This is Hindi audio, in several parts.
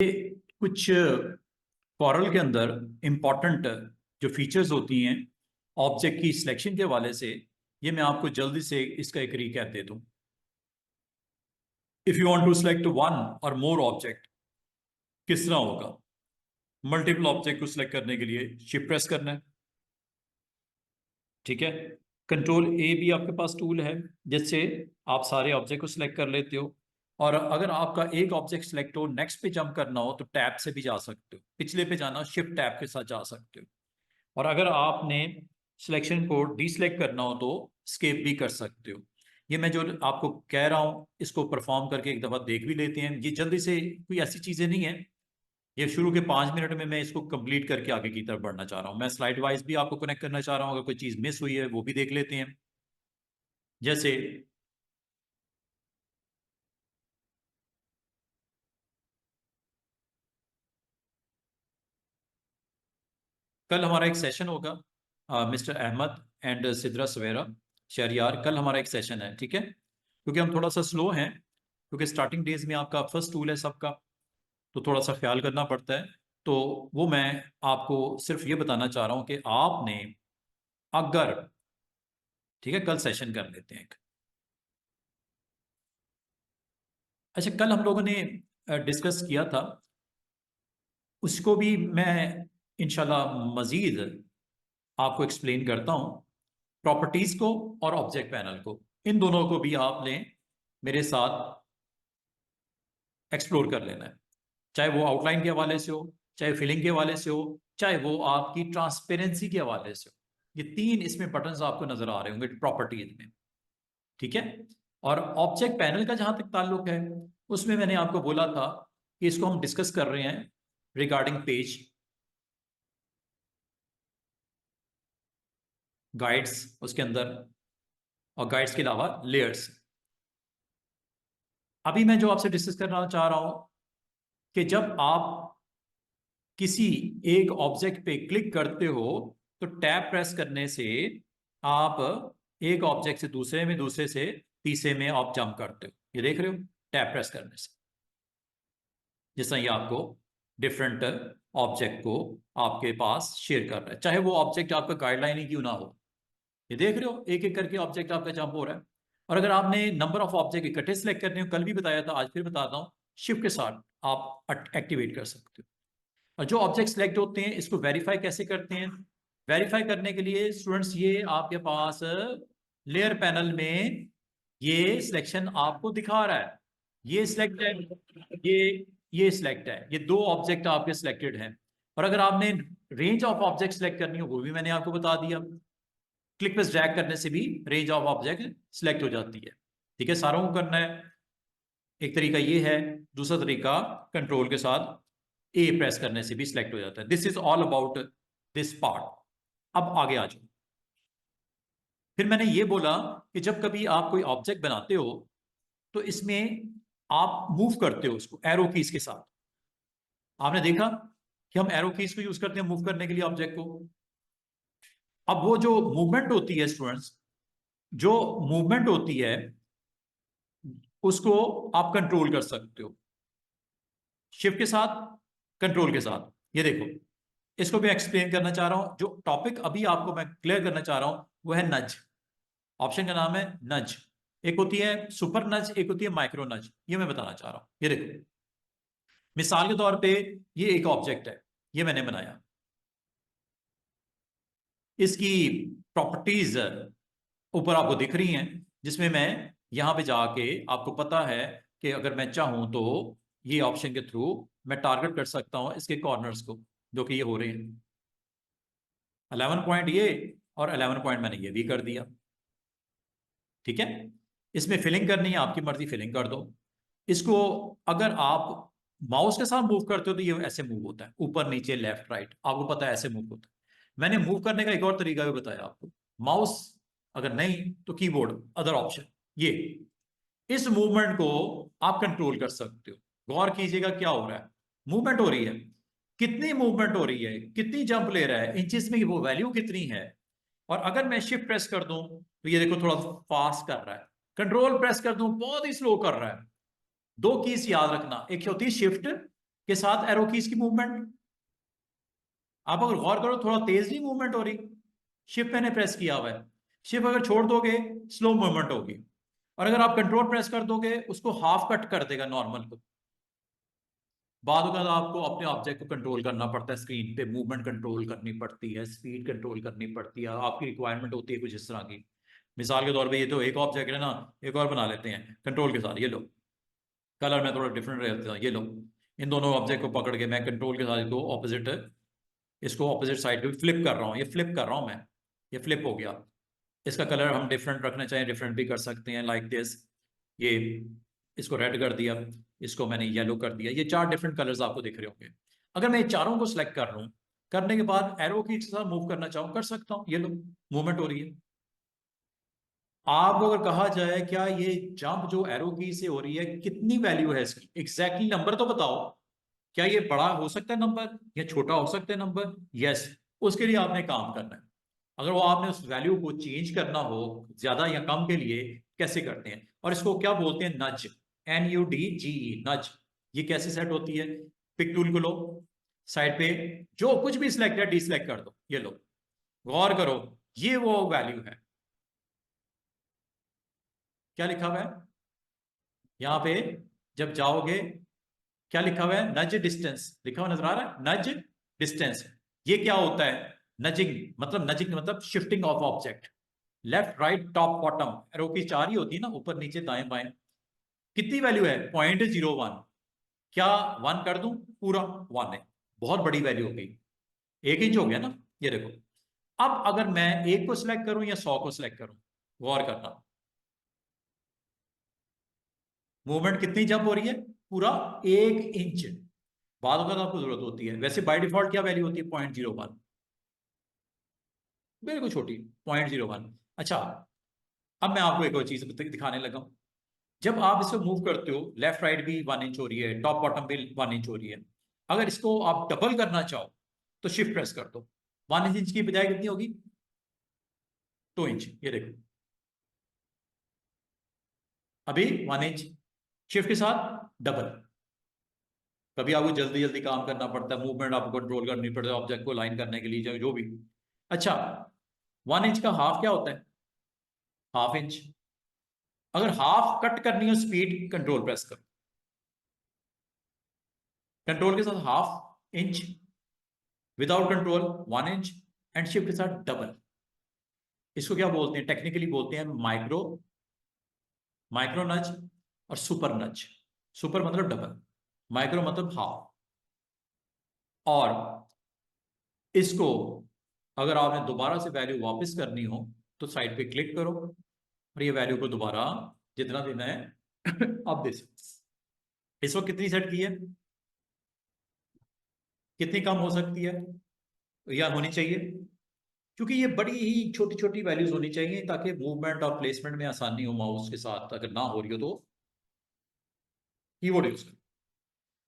कुछ कॉरल के अंदर इंपॉर्टेंट जो फीचर्स होती हैं ऑब्जेक्ट की सिलेक्शन के हवाले से, ये मैं आपको जल्दी से इसका एक रिकैप दे दूं। If you want to select one or more object, किस तरह होगा? मल्टीपल ऑब्जेक्ट को सिलेक्ट करने के लिए शिफ्ट प्रेस करना है, ठीक है। कंट्रोल ए भी आपके पास टूल है जिससे आप सारे ऑब्जेक्ट को सिलेक्ट कर लेते हो। और अगर आपका एक ऑब्जेक्ट सिलेक्ट हो, नेक्स्ट पे जंप करना हो तो टैब से भी जा सकते हो, पिछले पे जाना शिफ्ट टैब के साथ जा सकते हो। और अगर आपने सिलेक्शन को डीसिलेक्ट करना हो तो स्केप भी कर सकते हो। ये मैं जो आपको कह रहा हूं इसको परफॉर्म करके एक दफा देख भी लेते हैं। ये जल्दी से कोई ऐसी चीजें नहीं है, ये शुरू के 5 मिनट में मैं इसको कंप्लीट करके आगे की तरफ बढ़ना चाह रहा हूं। मैं स्लाइड वाइज भी आपको कनेक्ट करना चाह रहा हूं, अगर कोई चीज मिस हुई है वो भी देख लेते हैं। जैसे कल हमारा एक सेशन होगा, मिस्टर अहमद एंड सिद्रा सवेरा शहरियार, कल हमारा एक सेशन है, ठीक है। क्योंकि हम थोड़ा सा स्लो हैं, क्योंकि स्टार्टिंग डेज में आपका फर्स्ट टूल है सबका, तो थोड़ा सा ख्याल करना पड़ता है। तो वो मैं आपको सिर्फ ये बताना चाह रहा हूं कि आपने अगर, ठीक है, कल सेशन कर लेते हैं एक। अच्छा, कल हम लोगों ने डिस्कस किया था, उसको भी मैं इंशाल्लाह मजीद आपको एक्सप्लेन करता हूं। प्रॉपर्टीज को और ऑब्जेक्ट पैनल को, इन दोनों को भी आपने मेरे साथ एक्सप्लोर कर लेना है, चाहे वो आउटलाइन के हवाले से हो, चाहे फिलिंग के हवाले से हो, चाहे वो आपकी ट्रांसपेरेंसी के हवाले से हो। ये तीन इसमें बटन्स आपको नजर आ रहे होंगे प्रॉपर्टीज में, ठीक है। और ऑब्जेक्ट पैनल का जहां तक ताल्लुक है, उसमें मैंने आपको बोला था कि इसको हम डिस्कस कर रहे हैं रिगार्डिंग पेज, गाइड्स उसके अंदर, और गाइड्स के अलावा लेयर्स। अभी मैं जो आपसे डिस्कस करना चाह रहा हूं कि जब आप किसी एक ऑब्जेक्ट पे क्लिक करते हो तो टैब प्रेस करने से आप एक ऑब्जेक्ट से दूसरे में, दूसरे से तीसरे में आप जंप करते हो। ये देख रहे हो, टैब प्रेस करने से जिस तरह ये आपको डिफरेंट ऑब्जेक्ट को आपके पास शेयर कर रहा है, चाहे वो ऑब्जेक्ट आपका गाइडलाइन ही क्यों ना हो। ये देख रहे हो, एक एक करके ऑब्जेक्ट आपका जंप हो रहा है। और अगर आपने नंबर ऑफ ऑब्जेक्ट इकट्ठे सेलेक्ट करने हो, कल भी बताया था, आज फिर बताता हूं, शिफ्ट के साथ आप एक्टिवेट कर सकते हो। और जो ऑब्जेक्ट सेलेक्ट होते हैं इसको वेरीफाई कैसे करते हैं? वेरीफाई करने के लिए स्टूडेंट्स, ये आपके पास लेयर पैनल में ये सिलेक्शन आपको दिखा रहा है, ये सिलेक्ट है, ये सिलेक्ट है, ये दो ऑब्जेक्ट आपके सिलेक्टेड हैं। और अगर आपने रेंज ऑफ ऑब्जेक्ट सिलेक्ट करनी हो वो भी मैंने आपको बता दिया, क्लिक पे ड्रैग करने से भी रेंज ऑफ ऑब्जेक्ट सिलेक्ट हो जाती है, ठीक है। सारों को करना है। एक तरीका ये है, दूसरा तरीका कंट्रोल के साथ ए प्रेस करने से भी सिलेक्ट हो जाता है। This is all about this part. अब आगे आ जाओ। फिर मैंने ये बोला कि जब कभी आप कोई ऑब्जेक्ट बनाते हो तो इसमें आप मूव करते हो उसको एरो कीज के साथ। आपने देखा कि हम एरो कीज को यूज करते हैं मूव करने के लिए ऑब्जेक्ट को। अब वो जो मूवमेंट होती है स्टूडेंट्स, जो मूवमेंट होती है उसको आप कंट्रोल कर सकते हो शिफ्ट के साथ, कंट्रोल के साथ। ये देखो, इसको भी एक्सप्लेन करना चाह रहा हूं। जो टॉपिक अभी आपको मैं क्लियर करना चाह रहा हूं वो है नज। ऑप्शन का नाम है नज। एक होती है सुपर नज, एक होती है माइक्रो नज, ये मैं बताना चाह रहा हूं। ये देखो, मिसाल के तौर पे ये एक ऑब्जेक्ट है, ये मैंने बनाया, इसकी प्रॉपर्टीज ऊपर आपको दिख रही हैं, जिसमें मैं यहां पे जाके, आपको पता है कि अगर मैं चाहूं तो ये ऑप्शन के थ्रू मैं टारगेट कर सकता हूं इसके कॉर्नर्स को, जो कि ये हो रहे हैं 11 पॉइंट ये, और 11 पॉइंट मैंने ये भी कर दिया, ठीक है। इसमें फिलिंग करनी है, आपकी मर्जी, फिलिंग कर दो इसको। अगर आप माउस के साथ मूव करते हो तो ये ऐसे मूव होता है, ऊपर नीचे लेफ्ट राइट, आपको पता है ऐसे मूव होता है। मैंने मूव करने का एक और तरीका भी बताया आपको, माउस अगर नहीं तो कीबोर्ड अदर ऑप्शन, ये इस मूवमेंट को आप कंट्रोल कर सकते हो। गौर कीजिएगा क्या हो रहा है, मूवमेंट हो रही है, कितनी मूवमेंट हो रही है, कितनी जंप ले रहा है, इंचेस में वो वैल्यू कितनी है। और अगर मैं शिफ्ट प्रेस कर दूं तो ये देखो थोड़ा फास्ट कर रहा है, कंट्रोल प्रेस कर दूं बहुत ही स्लो कर रहा है। दो कीज याद रखना, एक होती है शिफ्ट, के साथ एरो कीज की मूवमेंट। आप अगर गौर करो थोड़ा तेज नहीं मूवमेंट हो रही, शिफ्ट मैंने प्रेस किया हुआ है, शिफ्ट अगर छोड़ दोगे स्लो मूवमेंट होगी, और अगर आप कंट्रोल प्रेस कर दोगे उसको हाफ कट कर देगा नॉर्मल को। बाद में आपको अपने ऑब्जेक्ट को कंट्रोल करना पड़ता है, स्क्रीन पे मूवमेंट कंट्रोल करनी पड़ती है, स्पीड कंट्रोल करनी पड़ती है, आपकी रिक्वायरमेंट होती है कुछ इस तरह की। मिसाल के तौर पे ये तो एक ऑब्जेक्ट है ना, एक और बना लेते हैं कंट्रोल के साथ। ये लो, कलर में थोड़ा डिफरेंट रहता है, ये लो, इन दोनों ऑब्जेक्ट को पकड़ के मैं कंट्रोल के साथ इसको ऑपोजिट साइड पे फ्लिप कर रहा हूँ, ये फ्लिप कर रहा हूँ मैं, ये फ्लिप हो गया। इसका कलर हम डिफरेंट रखना चाहें डिफरेंट भी कर सकते हैं, लाइक दिस। ये इसको रेड कर दिया, इसको मैंने येलो कर दिया, ये 4 डिफरेंट कलर्स आपको दिख रहे होंगे। अगर मैं ये चारों को सिलेक्ट कर रहा हूँ, करने के बाद एरो की साथ मूव करना चाहूँ कर सकता हूँ, ये लो मूवमेंट हो रही है। आपको अगर कहा जाए क्या ये जंप जो एरो की से हो रही है कितनी वैल्यू है इसकी, एग्जैक्टली नंबर तो बताओ, क्या ये बड़ा हो सकता है नंबर या छोटा हो सकता है नंबर? यस। उसके लिए आपने काम करना है। अगर वो आपने उस वैल्यू को चेंज करना हो ज्यादा या कम के लिए, कैसे करते हैं, और इसको क्या बोलते हैं? नज, NUDGE, नज। ये कैसे सेट होती है? पिक टूल को लो, साइड पे जो कुछ भी सिलेक्ट है डिसलेक्ट कर दो, ये लो, गौर करो, ये वो वैल्यू है। क्या लिखा हुआ है यहाँ पे? जब जाओगे क्या लिखा हुआ है? नज डिस्टेंस लिखा हुआ नजर आ रहा है, नज डिस्टेंस। ये क्या होता है? नजिंग मतलब, नजिंग मतलब shifting of object, left right top bottom, arrow की 4 ही होती है ना, ऊपर नीचे दाएं बाएं। कितनी वैल्यू है? 0.01। क्या 1 कर दूं? पूरा 1 है, बहुत बड़ी वैल्यू हो गई, 1 इंच हो गया ना। ये देखो, अब अगर मैं एक को सिलेक्ट करूं या 100 को सिलेक्ट करूं, गौर करना, मूवमेंट कितनी जंप हो रही है? पूरा 1 इंच। बाद अगर आपको जरूरत होती है, वैसे बाय डिफॉल्ट क्या वैल्यू होती है? 0.01, बिल्कुल छोटी, 0.01। अच्छा, अब मैं आपको एक और चीज दिखाने लगा हूं। जब आप इसको मूव करते हो, लेफ्ट राइट भी 1 इंच हो रही है, टॉप बॉटम भी 1 इंच हो रही है, अगर इसको आप डबल करना चाहो तो शिफ्ट प्रेस कर दो, 1 इंच की बजाय कितनी होगी? 2 इंच। ये देखो, अभी 1 इंच, शिफ्ट के साथ डबल। कभी आपको जल्दी जल्दी काम करना पड़ता है, मूवमेंट आपको कंट्रोल करनी पड़ती है ऑब्जेक्ट को लाइन करने के लिए, जो भी। अच्छा, 1 इंच का हाफ क्या होता है? Half inch. अगर हाफ कट करनी हो स्पीड, कंट्रोल प्रेस करो, कंट्रोल के साथ half inch, without control 1 inch, and shift के साथ डबल। इसको क्या बोलते हैं? टेक्निकली बोलते हैं माइक्रो, माइक्रो नच और सुपर नच। सुपर मतलब डबल, माइक्रो मतलब हाफ। और इसको अगर आपने दोबारा से वैल्यू वापस करनी हो तो साइड पे क्लिक करो, और ये वैल्यू को दोबारा जितना देना है आप दे सकते। इस वक्त कितनी सेट की है? कितनी कम हो सकती है या होनी चाहिए? क्योंकि ये बड़ी ही छोटी छोटी वैल्यूज होनी चाहिए ताकि मूवमेंट और प्लेसमेंट में आसानी हो माउस के साथ, अगर ना हो रही हो तो कीबोर्ड यूज करो।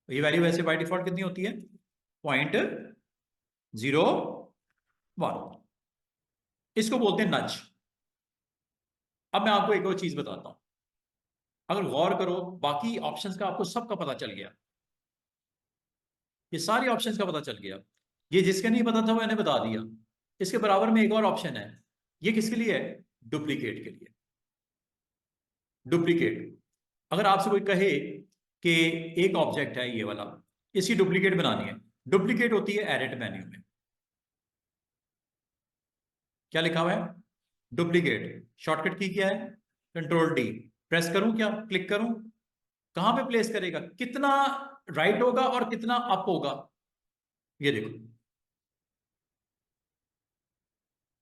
तो ये वैल्यू वैसे बाय डिफॉल्ट कितनी होती है? 0.01। इसको बोलते हैं नच। अब मैं आपको एक और चीज बताता हूं, अगर गौर करो बाकी ऑप्शंस का आपको सबका पता चल गया, ये सारी ऑप्शंस का पता चल गया, ये जिसका नहीं पता था वो मैंने बता दिया। इसके बराबर में एक और ऑप्शन है, ये किसके लिए है? डुप्लीकेट के लिए। डुप्लीकेट, अगर आपसे कोई कहे कि एक ऑब्जेक्ट है ये वाला, इसकी डुप्लीकेट बनानी है, डुप्लीकेट होती है एडिट मेन्यू में। क्या लिखा हुआ है? डुप्लीकेट। शॉर्टकट की क्या है? Control D। प्रेस करूं क्या, क्लिक करूं? कहां पे प्लेस करेगा, कितना राइट होगा और कितना अप होगा? ये देखो,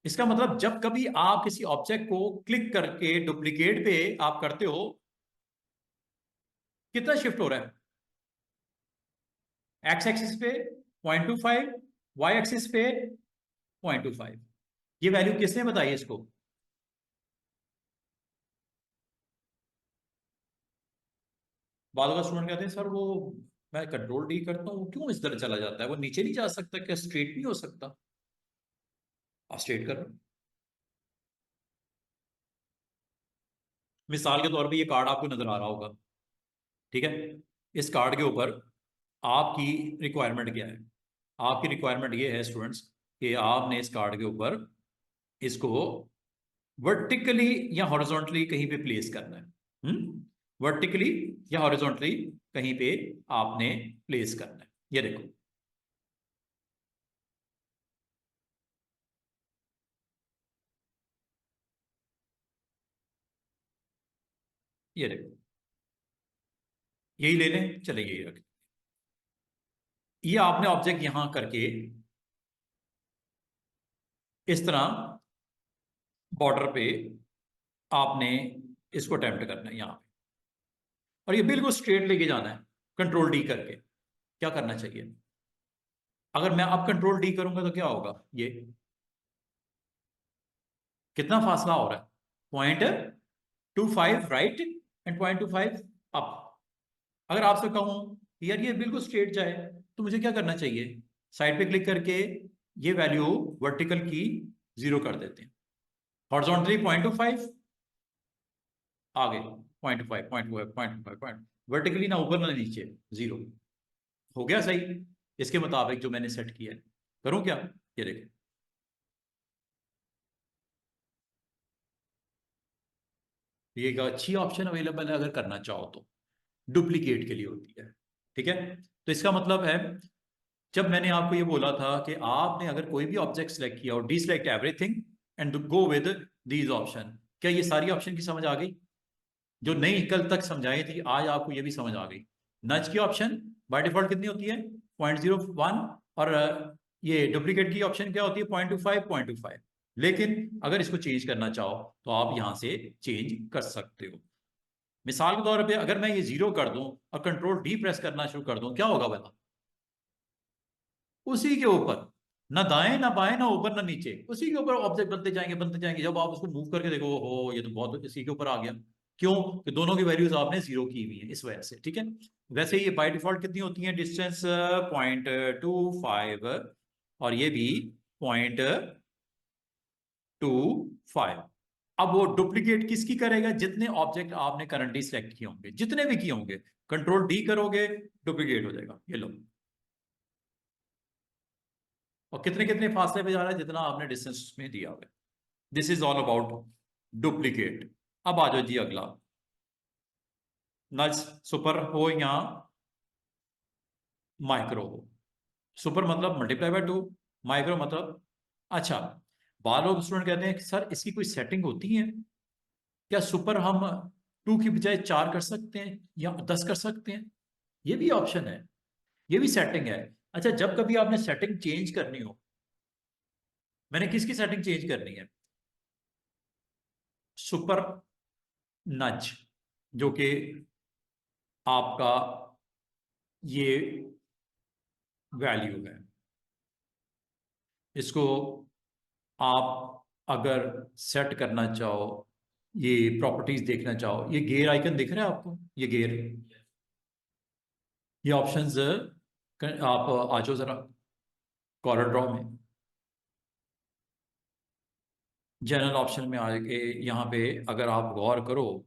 इसका मतलब जब कभी आप किसी ऑब्जेक्ट को क्लिक करके डुप्लीकेट पे आप करते हो, कितना शिफ्ट हो रहा है? एक्स एक्सिस पे 0.25, वाई एक्सिस पे 0.25। ये वैल्यू किसने बताई इसको? बाद का स्टूडेंट कहते हैं सर वो मैं कंट्रोल D करता हूँ क्यों इस तरह चला जाता है, वो नीचे नहीं जा सकता क्या, स्ट्रेट नहीं हो सकता? आप स्ट्रेट कर लो। मिसाल के तौर पे ये कार्ड आपको नजर आ रहा होगा, ठीक है? इस कार्ड के ऊपर आपकी रिक्वायरमेंट क्या है? आपकी रिक्वायरमेंट ये है स्टूडेंट्स कि आपने इस कार्ड के ऊपर इसको वर्टिकली या हॉरिजॉन्टली कहीं पे प्लेस करना है। वर्टिकली या हॉरिजॉन्टली कहीं पे आपने प्लेस करना है। ये देखो, ये देखो, यही ले लें, चले यही रखें। ये आपने ऑब्जेक्ट यहां करके इस तरह बॉर्डर पे आपने इसको अटेम्प्ट करना है यहां पे, और ये बिल्कुल स्ट्रेट लेके जाना है कंट्रोल डी करके। क्या करना चाहिए? अगर मैं अब कंट्रोल डी करूंगा तो क्या होगा? ये कितना फासला हो रहा है? 0.25 राइट एंड 0.25 अप। अगर आपसे कहूं कि यार ये बिल्कुल स्ट्रेट जाए तो मुझे क्या करना चाहिए? साइड पे क्लिक करके ये वैल्यू वर्टिकल की 0 कर देते हैं। हॉरिजॉन्टली 0.25, आगे 0.5, 0.5, 0.5, वर्टिकली ना ऊपर ना नीचे, 0 हो गया सही। इसके मुताबिक जो मैंने सेट किया है, करूं क्या? ये देखें, ये एक अच्छी ऑप्शन अवेलेबल है अगर करना चाहो तो, डुप्लीकेट के लिए होती है। ठीक है, तो इसका मतलब है जब मैंने आपको ये बोला था कि आपने अगर कोई भी ऑब्जेक्ट सेलेक्ट किया और D select everything and go with these option, क्या ये सारी ऑप्शन की समझ आ गई? जो नहीं कल तक समझाई थी आज आपको ये भी समझ आ गई। नज की ऑप्शन बाय डिफॉल्ट कितनी होती है? 0.01। और ये डुप्लीकेट की ऑप्शन क्या होती है? 0.25, 0.25। लेकिन अगर इसको चेंज करना चाहो तो आप यहां से चेंज कर सकते हो। मिसाल के तौर पे अगर मैं ये 0 कर दूं और कंट्रोल डी प्रेस करना शुरू कर दूं, क्या होगा बता? उसी के ऊपर, ना दाएं ना बाएं ना ऊपर ना नीचे, उसी के ऊपर ऑब्जेक्ट बनते जाएंगे बनते जाएंगे। जब आप उसको मूव करके देखो, हो ये तो बहुत इसी के ऊपर आ गया। क्यों? कि दोनों की वैल्यूज आपने 0 की हुई है, इस वजह से। ठीक है, वैसे ये बाय डिफॉल्ट कितनी होती है? डिस्टेंस 0.25, और ये भी 0.25। अब वो डुप्लीकेट किसकी करेगा? जितने ऑब्जेक्ट आपने करंटली सिलेक्ट किए होंगे, जितने भी किए होंगे, कंट्रोल डी करोगे डुप्लीकेट हो जाएगा। ये लो, और कितने कितने फासले पे जा रहा है? जितना आपने डिस्टेंस में दिया हुआ है। This is all about duplicate. अब आ जाओ जी अगला, नल्स सुपर हो या माइक्रो हो। सुपर मतलब मल्टीप्लाई बाय 2, माइक्रो मतलब, अच्छा, बार लोग स्टूडेंट कहते हैं कि सर इसकी कोई सेटिंग होती है क्या? सुपर हम 2 की बजाय 4 कर सकते हैं या 10 कर सकते हैं? ये भी ऑप्शन है, ये भी सेटिंग है। अच्छा, जब कभी आपने सेटिंग चेंज करनी हो, मैंने किसकी सेटिंग चेंज करनी है? सुपर नच, जो कि आपका ये वैल्यू है। इसको आप अगर सेट करना चाहो, ये प्रॉपर्टीज देखना चाहो, ये गेयर आइकन दिख रहा है आपको? ये गेयर, ये ऑप्शंस आप आ जाओ जरा कॉलर ड्रॉ में, जनरल ऑप्शन में आके यहाँ पे अगर आप गौर करो,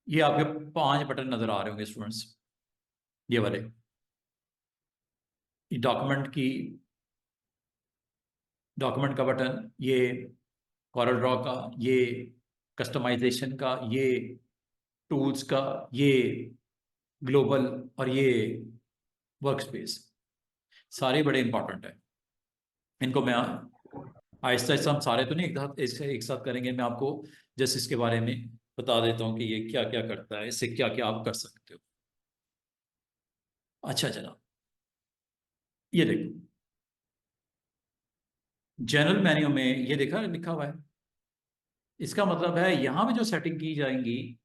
ये आपके 5 बटन नजर आ रहे होंगे स्टूडेंट्स, ये वाले। ये डॉक्यूमेंट का बटन, ये कॉरल ड्रॉ का, ये कस्टमाइजेशन का, ये टूल्स का, ये ग्लोबल, और ये वर्क स्पेस, सारे बड़े इंपॉर्टेंट है। इनको मैं आहिस्ता आहिस्ता, हम सारे तो नहीं एक साथ करेंगे। मैं आपको जस्ट इसके बारे में बता देता हूँ कि ये क्या क्या करता है, इससे क्या क्या आप कर सकते हो। अच्छा जनाब, ये देखो, जनरल मेन्यू में ये देखा लिखा हुआ है। इसका मतलब है यहां पे जो सेटिंग की जाएंगी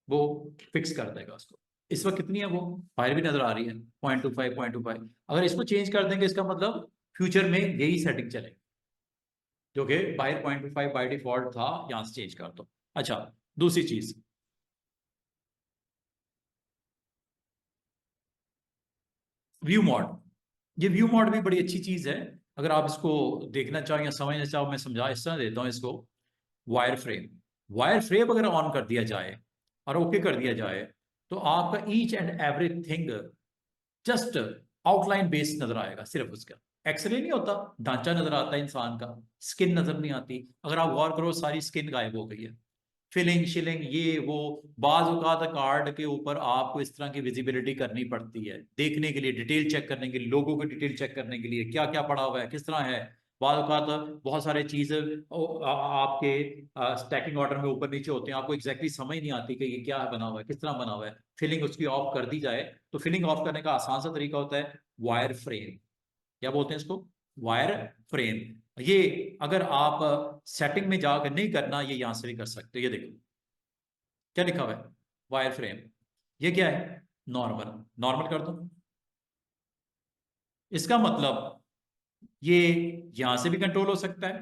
वो फिक्स कर देगा उसको। इस वक्त कितनी है वो? फाइल भी नजर आ रही है, 0.25, 0.25। अगर इसको चेंज कर देंगे, इसका मतलब फ्यूचर में यही सेटिंग चलेगी, जो कि बाहर 0.25 बाई डिफॉल्ट था, यहां से चेंज कर दो। अच्छा, दूसरी चीज, व्यू मॉड। ये व्यू मॉड भी बड़ी अच्छी चीज है। अगर आप इसको देखना चाहो या समझना चाहो, मैं समझा इस तरह देता हूँ इसको। वायर फ्रेम, वायर फ्रेम अगर ऑन कर दिया जाए और ओके कर दिया जाए, तो आपका each and everything just outline based नजर आएगा, सिर्फ उसका एक्सरे नहीं होता, ढांचा नजर आता है इंसान का, स्किन नजर नहीं आती। अगर आप गौर करो सारी स्किन गायब हो गई है, फिलिंग शिलिंग ये वो। बाज औकात कार्ड के ऊपर आपको इस तरह की विजिबिलिटी करनी पड़ती है देखने के लिए, डिटेल चेक करने के लिए, लोगों की डिटेल चेक करने के लिए, क्या क्या पड़ा हुआ है, किस तरह है। बाज औकात बहुत सारे चीज आपके स्टैकिंग ऑर्डर में ऊपर नीचे होते हैं, आपको एग्जैक्टली समझ नहीं आती कि ये क्या बना हुआ है, किस तरह बना हुआ है। फिलिंग उसकी ऑफ कर दी जाए तो फिलिंग ऑफ करने का आसान सा तरीका होता है वायर फ्रेम। क्या बोलते हैं इसको? Wire frame. ये अगर आप सेटिंग में जाकर नहीं करना, ये यहां से भी कर सकते हो। ये देखो क्या लिखा हुआ है, वायर फ्रेम। ये क्या है? नॉर्मल। नॉर्मल कर दो। इसका मतलब ये यहां से भी कंट्रोल हो सकता है,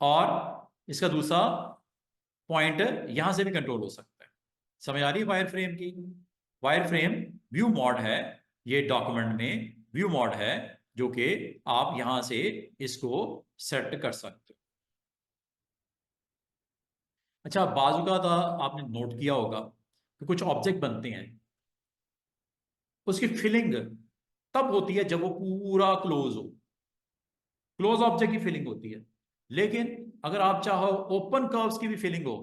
और इसका दूसरा पॉइंट यहां से भी कंट्रोल हो सकता है। समझ आ रही है वायर फ्रेम की? वायर फ्रेम व्यू मोड है, ये डॉक्यूमेंट में व्यू मोड है, जो कि आप यहां से इसको सेट कर सकते हो। अच्छा, बाजू का था, आपने नोट किया होगा कि कुछ ऑब्जेक्ट बनते हैं, उसकी फिलिंग तब होती है जब वो पूरा क्लोज हो। क्लोज ऑब्जेक्ट की फिलिंग होती है। लेकिन अगर आप चाहो ओपन कर्व्स की भी फिलिंग हो,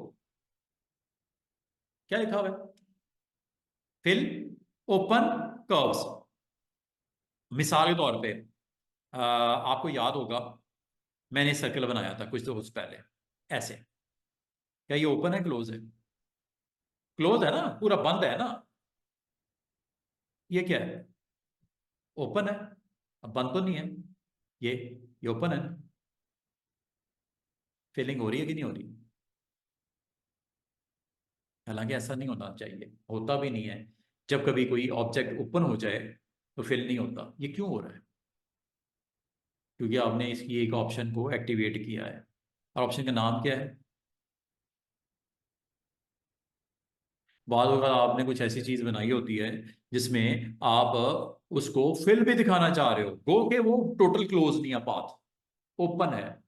क्या लिखा हुआ है? Fill open curves. मिसाल के तौर पे आपको याद होगा, मैंने सर्कल बनाया था कुछ दोस्त पहले, ऐसे। क्या ये ओपन है, क्लोज है? क्लोज है ना, पूरा बंद है ना। ये क्या है? ओपन है। अब बंद तो नहीं है ये ये ओपन है। फिलिंग हो रही है कि नहीं हो रही? हालांकि ऐसा नहीं होना चाहिए, होता भी नहीं है। जब कभी कोई ऑब्जेक्ट ओपन हो जाए तो फिल नहीं होता। ये क्यों हो रहा है? क्योंकि आपने इसकी एक ऑप्शन को एक्टिवेट किया है, और ऑप्शन का नाम क्या है? बाद में आपने कुछ ऐसी चीज बनाई होती है जिसमें आप उसको फिल भी दिखाना चाह रहे हो, गो के वो टोटल क्लोज नहीं है, पाथ ओपन है।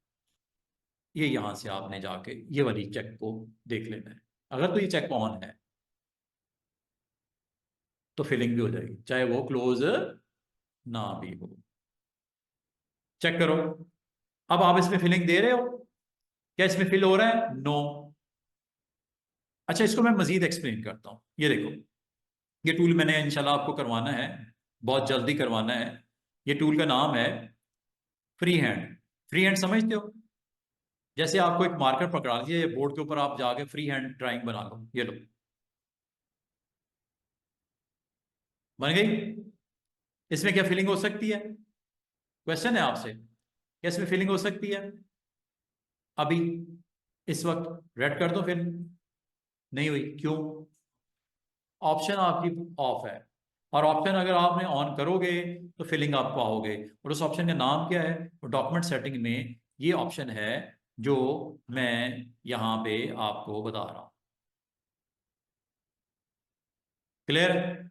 ये यहां से आपने जाके ये वाली चेक को देख लेना है। अगर तो ये चेक ऑन है तो फिलिंग भी हो जाएगी, चाहे वो क्लोज ना भी हो। चेक करो। अब आप इसमें फिलिंग दे रहे हो? क्या इसमें फिल हो रहा है? नो। अच्छा, इसको मैं मजीद एक्सप्लेन करता हूं। ये देखो, ये टूल मैंने इंशाल्लाह आपको करवाना है, बहुत जल्दी करवाना है। ये टूल का नाम है फ्री हैंड। फ्री हैंड समझते हो? जैसे आपको एक मार्कर पकड़ा लीजिए बोर्ड के ऊपर, आप जाके फ्री हैंड ड्राइंग बना लो। ये लो, बन गई। इसमें क्या फीलिंग हो सकती है? क्वेश्चन है आपसे, क्या इसमें फीलिंग हो सकती है अभी, इस वक्त? रेड कर दो फिर। नहीं हुई, क्यों? ऑप्शन आपकी ऑफ है, और ऑप्शन अगर आपने ऑन करोगे तो फिलिंग आप पाओगे। और उस ऑप्शन का नाम क्या है? डॉक्यूमेंट सेटिंग में ये ऑप्शन है, जो मैं यहां पे आपको बता रहा हूं। क्लियर?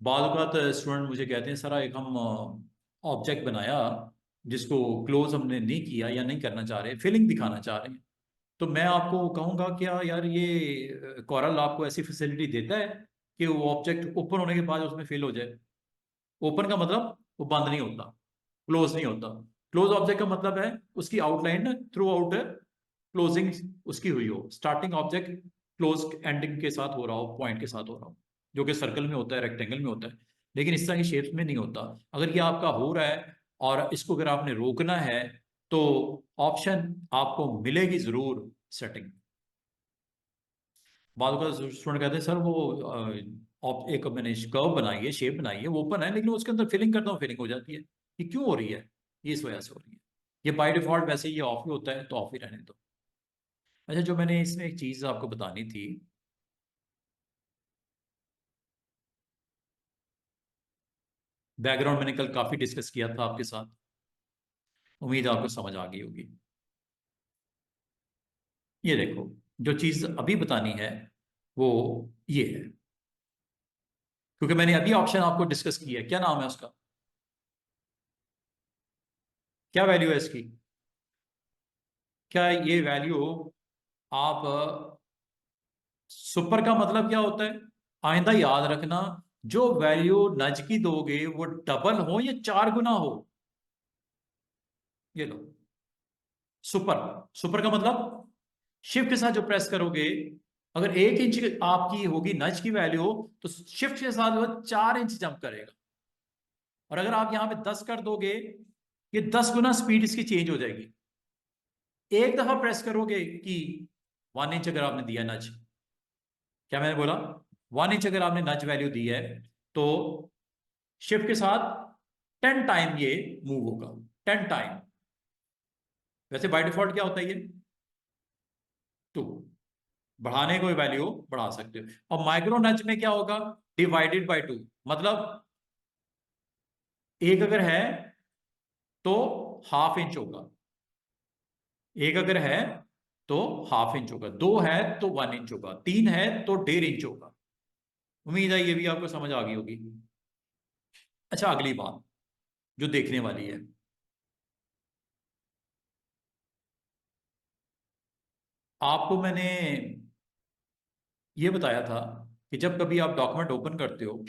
बाद स्टूडेंट मुझे कहते हैं सर, एक हम ऑब्जेक्ट बनाया जिसको क्लोज हमने नहीं किया या नहीं करना चाह रहे, फिलिंग दिखाना चाह रहे हैं। तो मैं आपको कहूंगा क्या यार, ये कोरल आपको ऐसी फैसिलिटी देता है कि वो ऑब्जेक्ट ओपन होने के बाद उसमें फिल हो जाए? ओपन का मतलब वो बंद नहीं होता, क्लोज नहीं होता। क्लोज ऑब्जेक्ट का मतलब है उसकी आउटलाइन थ्रू आउट क्लोजिंग उसकी हुई हो, स्टार्टिंग ऑब्जेक्ट क्लोज एंडिंग के साथ हो रहा हो, पॉइंट के साथ हो रहा हो, जो कि सर्कल में होता है, रेक्टेंगल में होता है। लेकिन इस तरह की शेप्स में नहीं होता। अगर ये आपका हो रहा है और इसको अगर आपने रोकना है, तो ऑप्शन आपको मिलेगी जरूर सेटिंग। बाद का स्टूडेंट कहते हैं सर वो एक मैंने कर्व बनाई है, शेप बनाई है, वो ओपन है, लेकिन उसके अंदर फिलिंग करता हूँ फिलिंग हो जाती है। ये क्यों हो रही है? ये इस वजह से हो रही है। ये बाय डिफॉल्ट वैसे ये ऑफ ही होता है, तो ऑफ ही रहने दो। अच्छा, जो मैंने इसमें एक चीज आपको बतानी थी, बैकग्राउंड मैंने कल काफी डिस्कस किया था आपके साथ, उम्मीद है आपको समझ आ गई होगी। ये देखो, जो चीज अभी बतानी है वो ये है, क्योंकि मैंने अभी ऑप्शन आपको डिस्कस किया है। क्या नाम है उसका? क्या वैल्यू है इसकी? क्या ये वैल्यू आप सुपर का मतलब क्या होता है? आइंदा याद रखना, जो वैल्यू नज की दोगे वो डबल हो या 4 गुना हो। ये लो, सुपर। सुपर का मतलब शिफ्ट के साथ जो प्रेस करोगे, अगर 1 इंच आपकी होगी नज की वैल्यू, तो शिफ्ट के साथ वो 4 इंच जंप करेगा। और अगर आप यहां पे 10 कर दोगे, ये 10 गुना स्पीड इसकी चेंज हो जाएगी। एक दफा प्रेस करोगे कि 1 इंच अगर आपने दिया नज, क्या मैंने बोला, 1 इंच अगर आपने नच वैल्यू दी है, तो शिफ्ट के साथ 10 टाइम ये मूव होगा। 10 टाइम। वैसे बाय डिफॉल्ट क्या होता है ये? 2। बढ़ाने को वैल्यू बढ़ा सकते हो। और माइक्रो नच में क्या होगा? Divided by 2। मतलब एक अगर है तो हाफ इंच होगा, एक अगर है तो हाफ इंच होगा, 2 है तो 1 इंच होगा, 3 है तो 1.5 इंच होगा। उम्मीद है ये भी आपको समझ आ गई होगी। अच्छा, अगली बात जो देखने वाली है, आपको मैंने ये बताया था कि जब कभी आप डॉक्यूमेंट ओपन करते हो,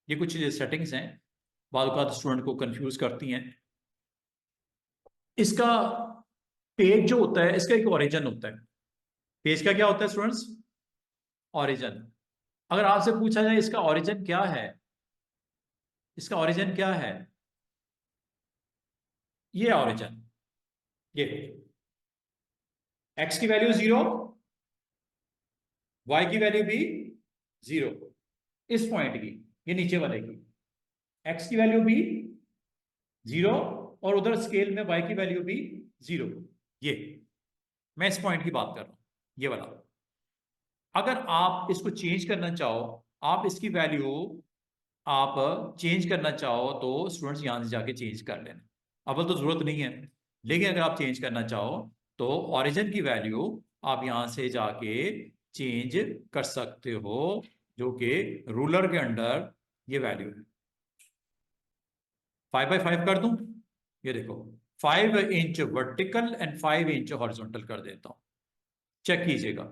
ये कुछ सेटिंग्स हैं, बाद औक़ात स्टूडेंट को कंफ्यूज करती हैं। इसका पेज जो होता है, इसका एक ओरिजिन होता है। पेज का क्या होता है स्टूडेंट्स? ओरिजिन। अगर आपसे पूछा जाए इसका ओरिजिन क्या है, इसका ओरिजिन क्या है? ये ओरिजिन, ये एक्स की वैल्यू 0, वाई की वैल्यू भी 0, इस पॉइंट की, ये नीचे वाले की एक्स की वैल्यू भी 0, और उधर स्केल में वाई की वैल्यू भी 0। ये मैं इस पॉइंट की बात कर रहा हूं, ये वाला। अगर आप इसको चेंज करना चाहो, आप इसकी वैल्यू आप चेंज करना चाहो, तो स्टूडेंट्स यहां से जाके चेंज कर लेना। अव्वल तो जरूरत नहीं है, लेकिन अगर आप चेंज करना चाहो तो ओरिजिन की वैल्यू आप यहां से जाके चेंज कर सकते हो, जो कि रूलर के अंडर ये वैल्यू है। 5 बाय 5 कर दूं? ये देखो, 5 inch vertical and 5 inch horizontal कर देता हूं। चेक कीजिएगा,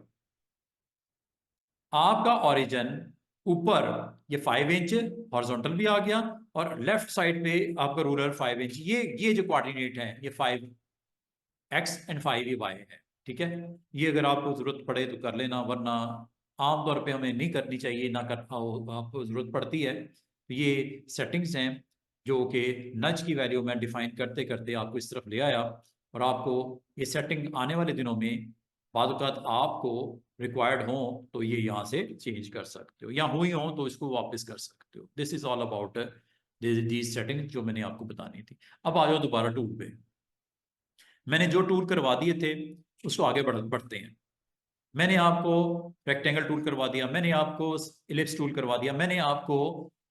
आपका ओरिजिन ऊपर ये 5 इंच हॉरिजॉन्टल भी आ गया, और लेफ्ट साइड पे आपका रूलर 5 इंच। ये जो कोऑर्डिनेट है, ये 5 x एंड 5 y है। ठीक है, ये अगर आपको जरूरत पड़े तो कर लेना, वरना आमतौर पे हमें नहीं करनी चाहिए, ना कर आपको जरूरत पड़ती है। तो ये सेटिंग्स हैं जो कि नच की वैल्यू में डिफाइन करते करते आपको इस तरफ ले आया। और आपको ये सेटिंग आने वाले दिनों में बाद औक़ात आपको रिक्वायर्ड हो तो ये यहाँ से चेंज कर सकते हो, या हुई हो तो इसको वापस कर सकते हो। This is all about these setting जो मैंने आपको बतानी थी। अब आ जाओ दोबारा टूल पे। मैंने जो टूल करवा दिए थे उसको आगे बढ़ते हैं। मैंने आपको रेक्टेंगल टूल करवा दिया, मैंने आपको इलिप्स टूल करवा दिया, मैंने आपको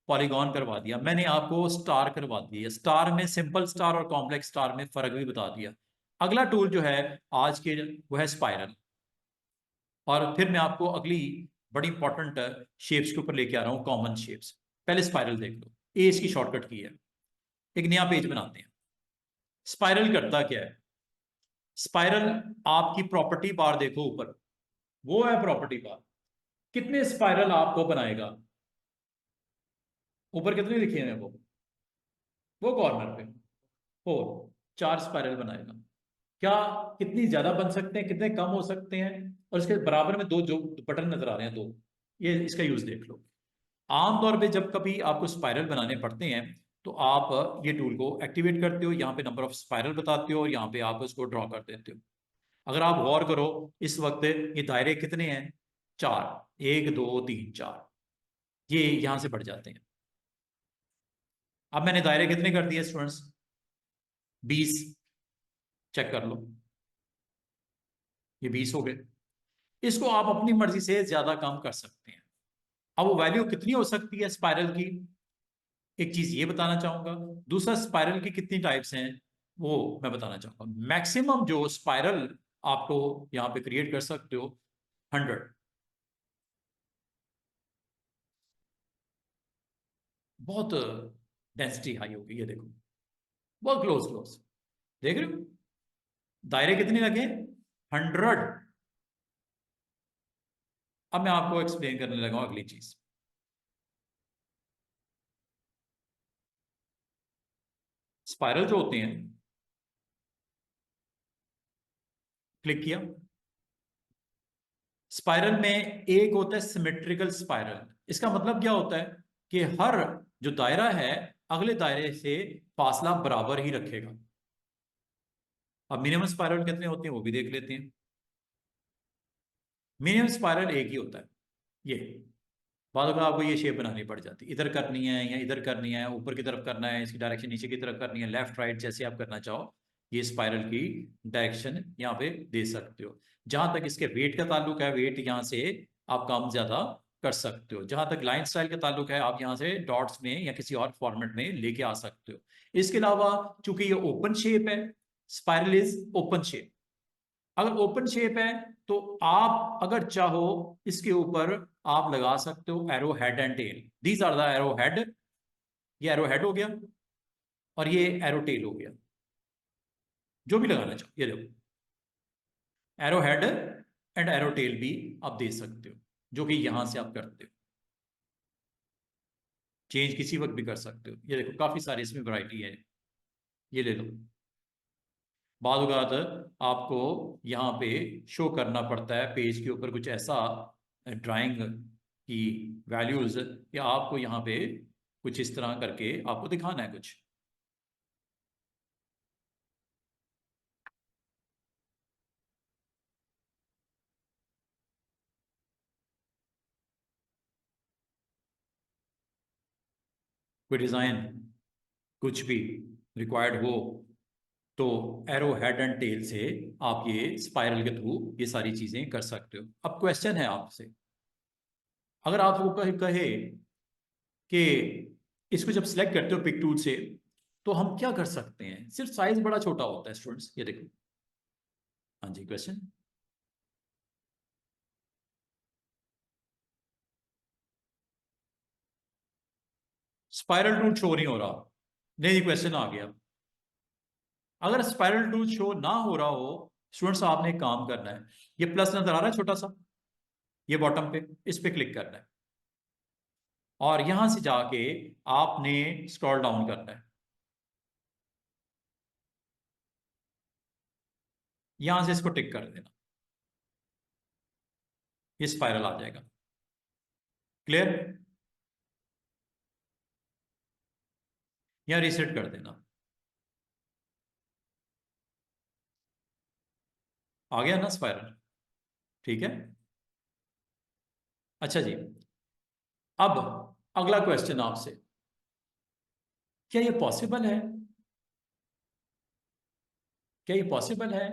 पॉलीगॉन करवा दिया, मैंने आपको स्टार करवा दिया। स्टार में सिंपल स्टार और कॉम्प्लेक्स स्टार में फर्क भी बता दिया। अगला टूल जो है आज के, वो है स्पाइरल। और फिर मैं आपको अगली बड़ी इंपॉर्टेंट शेप्स के ऊपर लेके आ रहा हूं, कॉमन शेप्स। पहले स्पाइरल देख लो, ए इसकी शॉर्टकट की है। एक नया पेज बनाते हैं। स्पाइरल करता क्या है? स्पाइरल, आपकी प्रॉपर्टी बार देखो ऊपर, वो है प्रॉपर्टी बार। कितने स्पाइरल आपको बनाएगा? ऊपर कितने लिखे हैं वो कॉर्नर पे 4, 4 स्पाइरल बनाएगा। क्या कितनी ज्यादा बन सकते हैं, कितने कम हो सकते हैं? और इसके बराबर में दो जो बटन नजर आ रहे हैं, दो, ये इसका यूज देख लो। आमतौर पे जब कभी आपको स्पाइरल बनाने पड़ते हैं, तो आप ये टूल को एक्टिवेट करते हो, यहाँ पे नंबर ऑफ स्पाइरल बताते हो, और यहाँ पे आप उसको ड्रॉ कर देते हो। अगर आप गौर करो, इस वक्त ये दायरे कितने हैं? 4, 1 2 3 4, ये यहां से बढ़ जाते हैं। अब मैंने दायरे कितने कर दिए स्टूडेंट्स? 20। चेक कर लो, ये 20 हो गए। इसको आप अपनी मर्जी से ज्यादा कम कर सकते हैं। अब वो वैल्यू कितनी हो सकती है स्पाइरल की, एक चीज ये बताना चाहूंगा। दूसरा, स्पाइरल की कितनी टाइप्स हैं वो मैं बताना चाहूंगा। मैक्सिमम जो स्पाइरल आपको यहां पे क्रिएट कर सकते हो, 100। बहुत डेंसिटी हाई होगी, ये देखो, बहुत क्लोज क्लोज। देख रहे हो दायरे कितने लगे? 100। अब मैं आपको एक्सप्लेन करने लगा हूं अगली चीज। स्पाइरल जो होते हैं, क्लिक किया, स्पाइरल में एक होता है सिमेट्रिकल स्पाइरल। इसका मतलब क्या होता है कि हर जो दायरा है अगले दायरे से फासला बराबर ही रखेगा। अब मिनिमम स्पाइरल कितने होते हैं वो भी देख लेते हैं। मिनिमम स्पाइरल एक ही होता है, ये। बाद में आपको ये शेप बनानी पड़ जाती है, इधर करनी है या इधर करनी है, ऊपर की तरफ करना है, इसकी डायरेक्शन नीचे की तरफ करनी है, लेफ्ट राइट जैसे आप करना चाहो, ये स्पाइरल की डायरेक्शन यहाँ पे दे सकते हो। जहां तक इसके वेट का ताल्लुक है, वेट यहाँ से आप कम ज्यादा कर सकते हो। जहां तक लाइन स्टाइल का ताल्लुक है, आप यहाँ से डॉट्स में या किसी और फॉर्मेट में लेके आ सकते हो। इसके अलावा चूंकि ये ओपन शेप है, स्पाइरल इज ओपन शेप, अगर ओपन शेप है तो आप अगर चाहो इसके ऊपर आप लगा सकते हो arrow head and tail. These are the arrow head, ये एरो हेड हो गया और ये एरो टेल हो गया, जो भी लगाना चाहो। ये देखो, arrow head and arrow tail भी आप दे सकते हो, जो कि यहां से आप करते हो। चेंज किसी वक्त भी कर सकते हो। ये देखो काफी सारी इसमें वैरायटी है, ये ले लो। बाद औक़ात आपको यहाँ पे शो करना पड़ता है पेज के ऊपर कुछ ऐसा ड्राइंग की वैल्यूज, या आपको यहाँ पे कुछ इस तरह करके आपको दिखाना है कुछ। कोई डिजाइन कुछ भी रिक्वायर्ड हो तो एरो हेड एंड टेल से आप ये स्पाइरल के थ्रू ये सारी चीजें कर सकते हो। अब क्वेश्चन है आपसे, अगर आपको कहे कि इसको जब सिलेक्ट करते हो पिक टूल से तो हम क्या कर सकते हैं, सिर्फ साइज बड़ा छोटा होता है स्टूडेंट्स, ये देखो। हाँ जी, क्वेश्चन। स्पाइरल टूल शो नहीं हो रहा, नहीं क्वेश्चन आ गया। अगर स्पाइरल टूल शो ना हो रहा हो स्टूडेंट्स, आपने एक काम करना है, ये प्लस नजर आ रहा है छोटा सा, ये बॉटम पे, इस पे क्लिक करना है और यहां से जाके आपने स्क्रॉल डाउन करना है, यहां से इसको टिक कर देना, ये स्पाइरल आ जाएगा। क्लियर? या रीसेट कर देना, आ गया ना स्पाइरल। ठीक है, अच्छा जी। अब अगला क्वेश्चन आपसे, क्या ये पॉसिबल है, क्या ये पॉसिबल है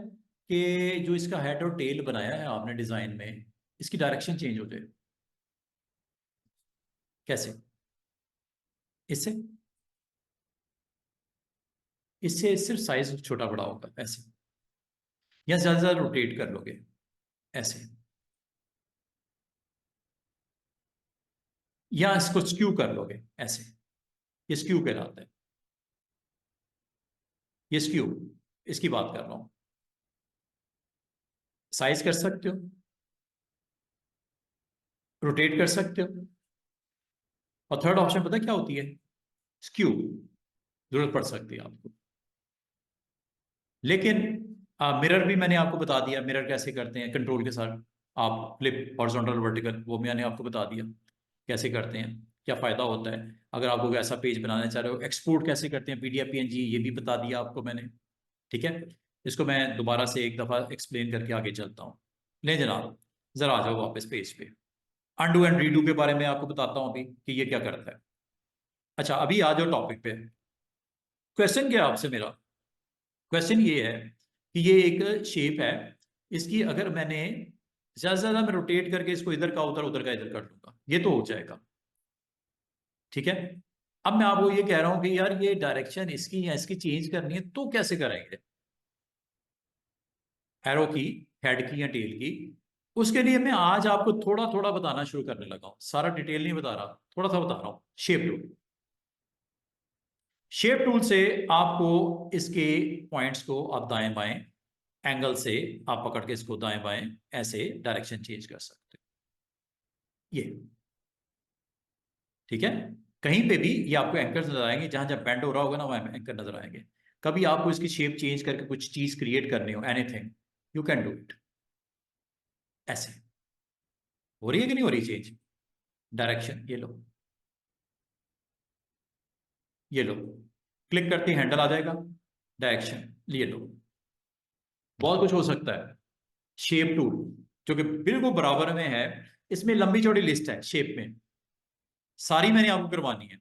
कि जो इसका हेड और टेल बनाया है आपने डिजाइन में, इसकी डायरेक्शन चेंज हो जाए? कैसे? इससे, इससे सिर्फ साइज छोटा बड़ा होगा ऐसे, या ज्यादा ज्यादा रोटेट कर लोगे ऐसे, या इसको स्क्यू कर लोगे ऐसे, ये स्क्यू कहलाता है, ये स्क्यू, इसकी बात कर रहा हूं। साइज कर सकते हो, रोटेट कर सकते हो, और थर्ड ऑप्शन पता क्या होती है? स्क्यू, जरूरत पड़ सकती है आपको। लेकिन मिरर भी मैंने आपको बता दिया, मिरर कैसे करते हैं कंट्रोल के साथ। आप फ्लिप हॉरिजॉन्टल वर्टिकल वो मैंने आपको बता दिया कैसे करते हैं, क्या फायदा होता है। अगर आपको ऐसा पेज बनाना चाह रहे हो, एक्सपोर्ट कैसे करते हैं पीडीएफ पीएनजी, ये भी बता दिया आपको मैंने। ठीक है, इसको मैं दोबारा से एक दफा एक्सप्लेन करके आगे चलता हूँ। ले जनाब, जरा आ जाओ वापस पेज पे। अनडू एंड रीडू के बारे में आपको बताता हूँ अभी कि ये क्या करता है। अच्छा, अभी आ जाओ टॉपिक पे। क्वेश्चन क्या है आपसे मेरा? क्वेश्चन ये है कि ये एक शेप है, इसकी अगर मैंने ज्यादा से ज्यादा मैं रोटेट करके इसको इधर का उधर, उधर का इधर कर लूंगा, ये तो हो जाएगा। ठीक है, अब मैं आपको ये कह रहा हूं कि यार ये डायरेक्शन इसकी या इसकी चेंज करनी है तो कैसे करेंगे, एरो की, हेड की या टेल की। उसके लिए मैं आज आपको थोड़ा थोड़ा बताना शुरू करने लगा हूं, सारा डिटेल नहीं बता रहा, थोड़ा सा बता रहा हूं। शेप टूल, शेप टूल से आपको इसके पॉइंट्स को आप दाएं बाएं एंगल से आप पकड़ के इसको दाएं बाएं ऐसे डायरेक्शन चेंज कर सकते हो। ये, ठीक है। कहीं पे भी ये आपको एंकर नजर आएंगे, जहां जहां बेंड हो रहा होगा ना वहां एंकर नजर आएंगे। कभी आपको इसकी शेप चेंज करके कुछ चीज क्रिएट करनी हो, anything you can do it. ऐसे हो रही है कि नहीं हो रही चेंज? डायरेक्शन ये लो, ये लो, क्लिक करते ही हैंडल आ जाएगा, डायरेक्शन ये लो। बहुत कुछ हो सकता है। शेप टूल जो कि बिल्कुल बराबर में है, इसमें लंबी चौड़ी लिस्ट है शेप में, सारी मैंने आपको करवानी है।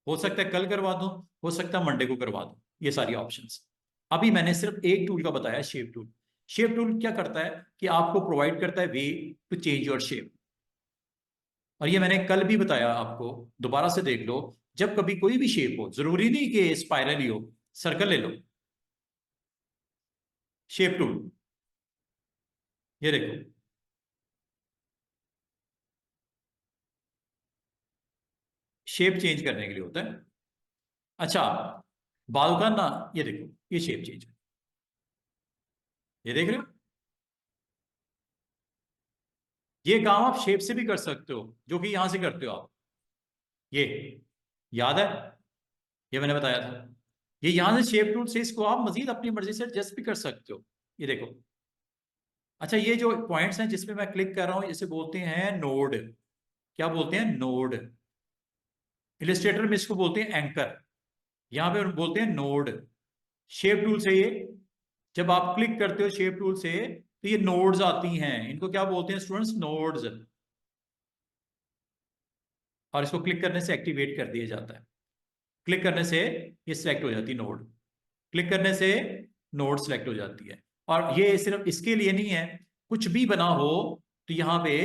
हो सकता है कल करवा दूं, हो सकता है मंडे को करवा दूं, ये सारी ऑप्शंस। अभी मैंने सिर्फ एक टूल का बताया, शेप टूल। शेप टूल क्या करता है कि आपको प्रोवाइड करता है way to change your shape. और ये मैंने कल भी बताया आपको, दोबारा से देख लो। जब कभी कोई भी शेप हो, जरूरी नहीं कि स्पाइरल ही हो, सर्कल ले लो, शेप टूल, ये देखो। शेप चेंज करने के लिए होता है। अच्छा, बाल का ना, ये देखो, ये शेप चेंज, ये देख रहे हो? ये काम आप शेप से भी कर सकते हो, जो कि यहां से करते हो आप। ये याद है, ये मैंने बताया था। ये यहां से शेप टूल से इसको आप मजीद अपनी मर्जी से एडजस्ट भी कर सकते हो, ये देखो। अच्छा, ये जो पॉइंट्स हैं जिसपे मैं क्लिक कर रहा हूं, इसे बोलते हैं नोड। क्या बोलते हैं? नोड। इलिस्ट्रेटर में इसको बोलते हैं एंकर, यहां पे बोलते हैं नोड। शेप टूल से ये, जब आप क्लिक करते हो शेप टूल से, तो ये नोड्स आती हैं, इनको क्या बोलते हैं स्टूडेंट्स? नोड्स। और इसको क्लिक करने से एक्टिवेट कर दिया जाता है। क्लिक करने से ये सिलेक्ट हो जाती है नोड, क्लिक करने से नोड सिलेक्ट हो जाती है। और ये सिर्फ इसके लिए नहीं है, कुछ भी बना हो तो यहां पे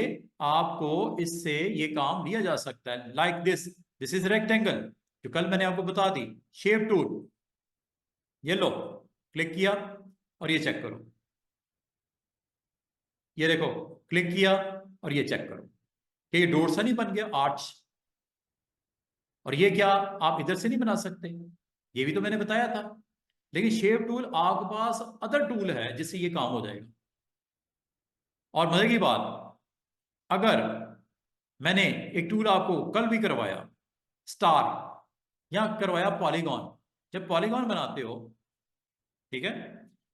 आपको इससे ये काम लिया जा सकता है, like this. This is rectangle, जो कल मैंने आपको बता दी। शेप टूल, ये लो, क्लिक किया और ये चेक करो, ये देखो, क्लिक किया और ये चेक करो कि ये डोर सा नहीं बन गया, आर्च। और ये क्या आप इधर से नहीं बना सकते? ये भी तो मैंने बताया था। लेकिन शेप टूल आपके पास अदर टूल है जिससे ये काम हो जाएगा। और मजे की बात, अगर मैंने एक टूल आपको कल भी करवाया, स्टार, या करवाया पॉलीगॉन। जब पॉलीगॉन बनाते हो, ठीक है,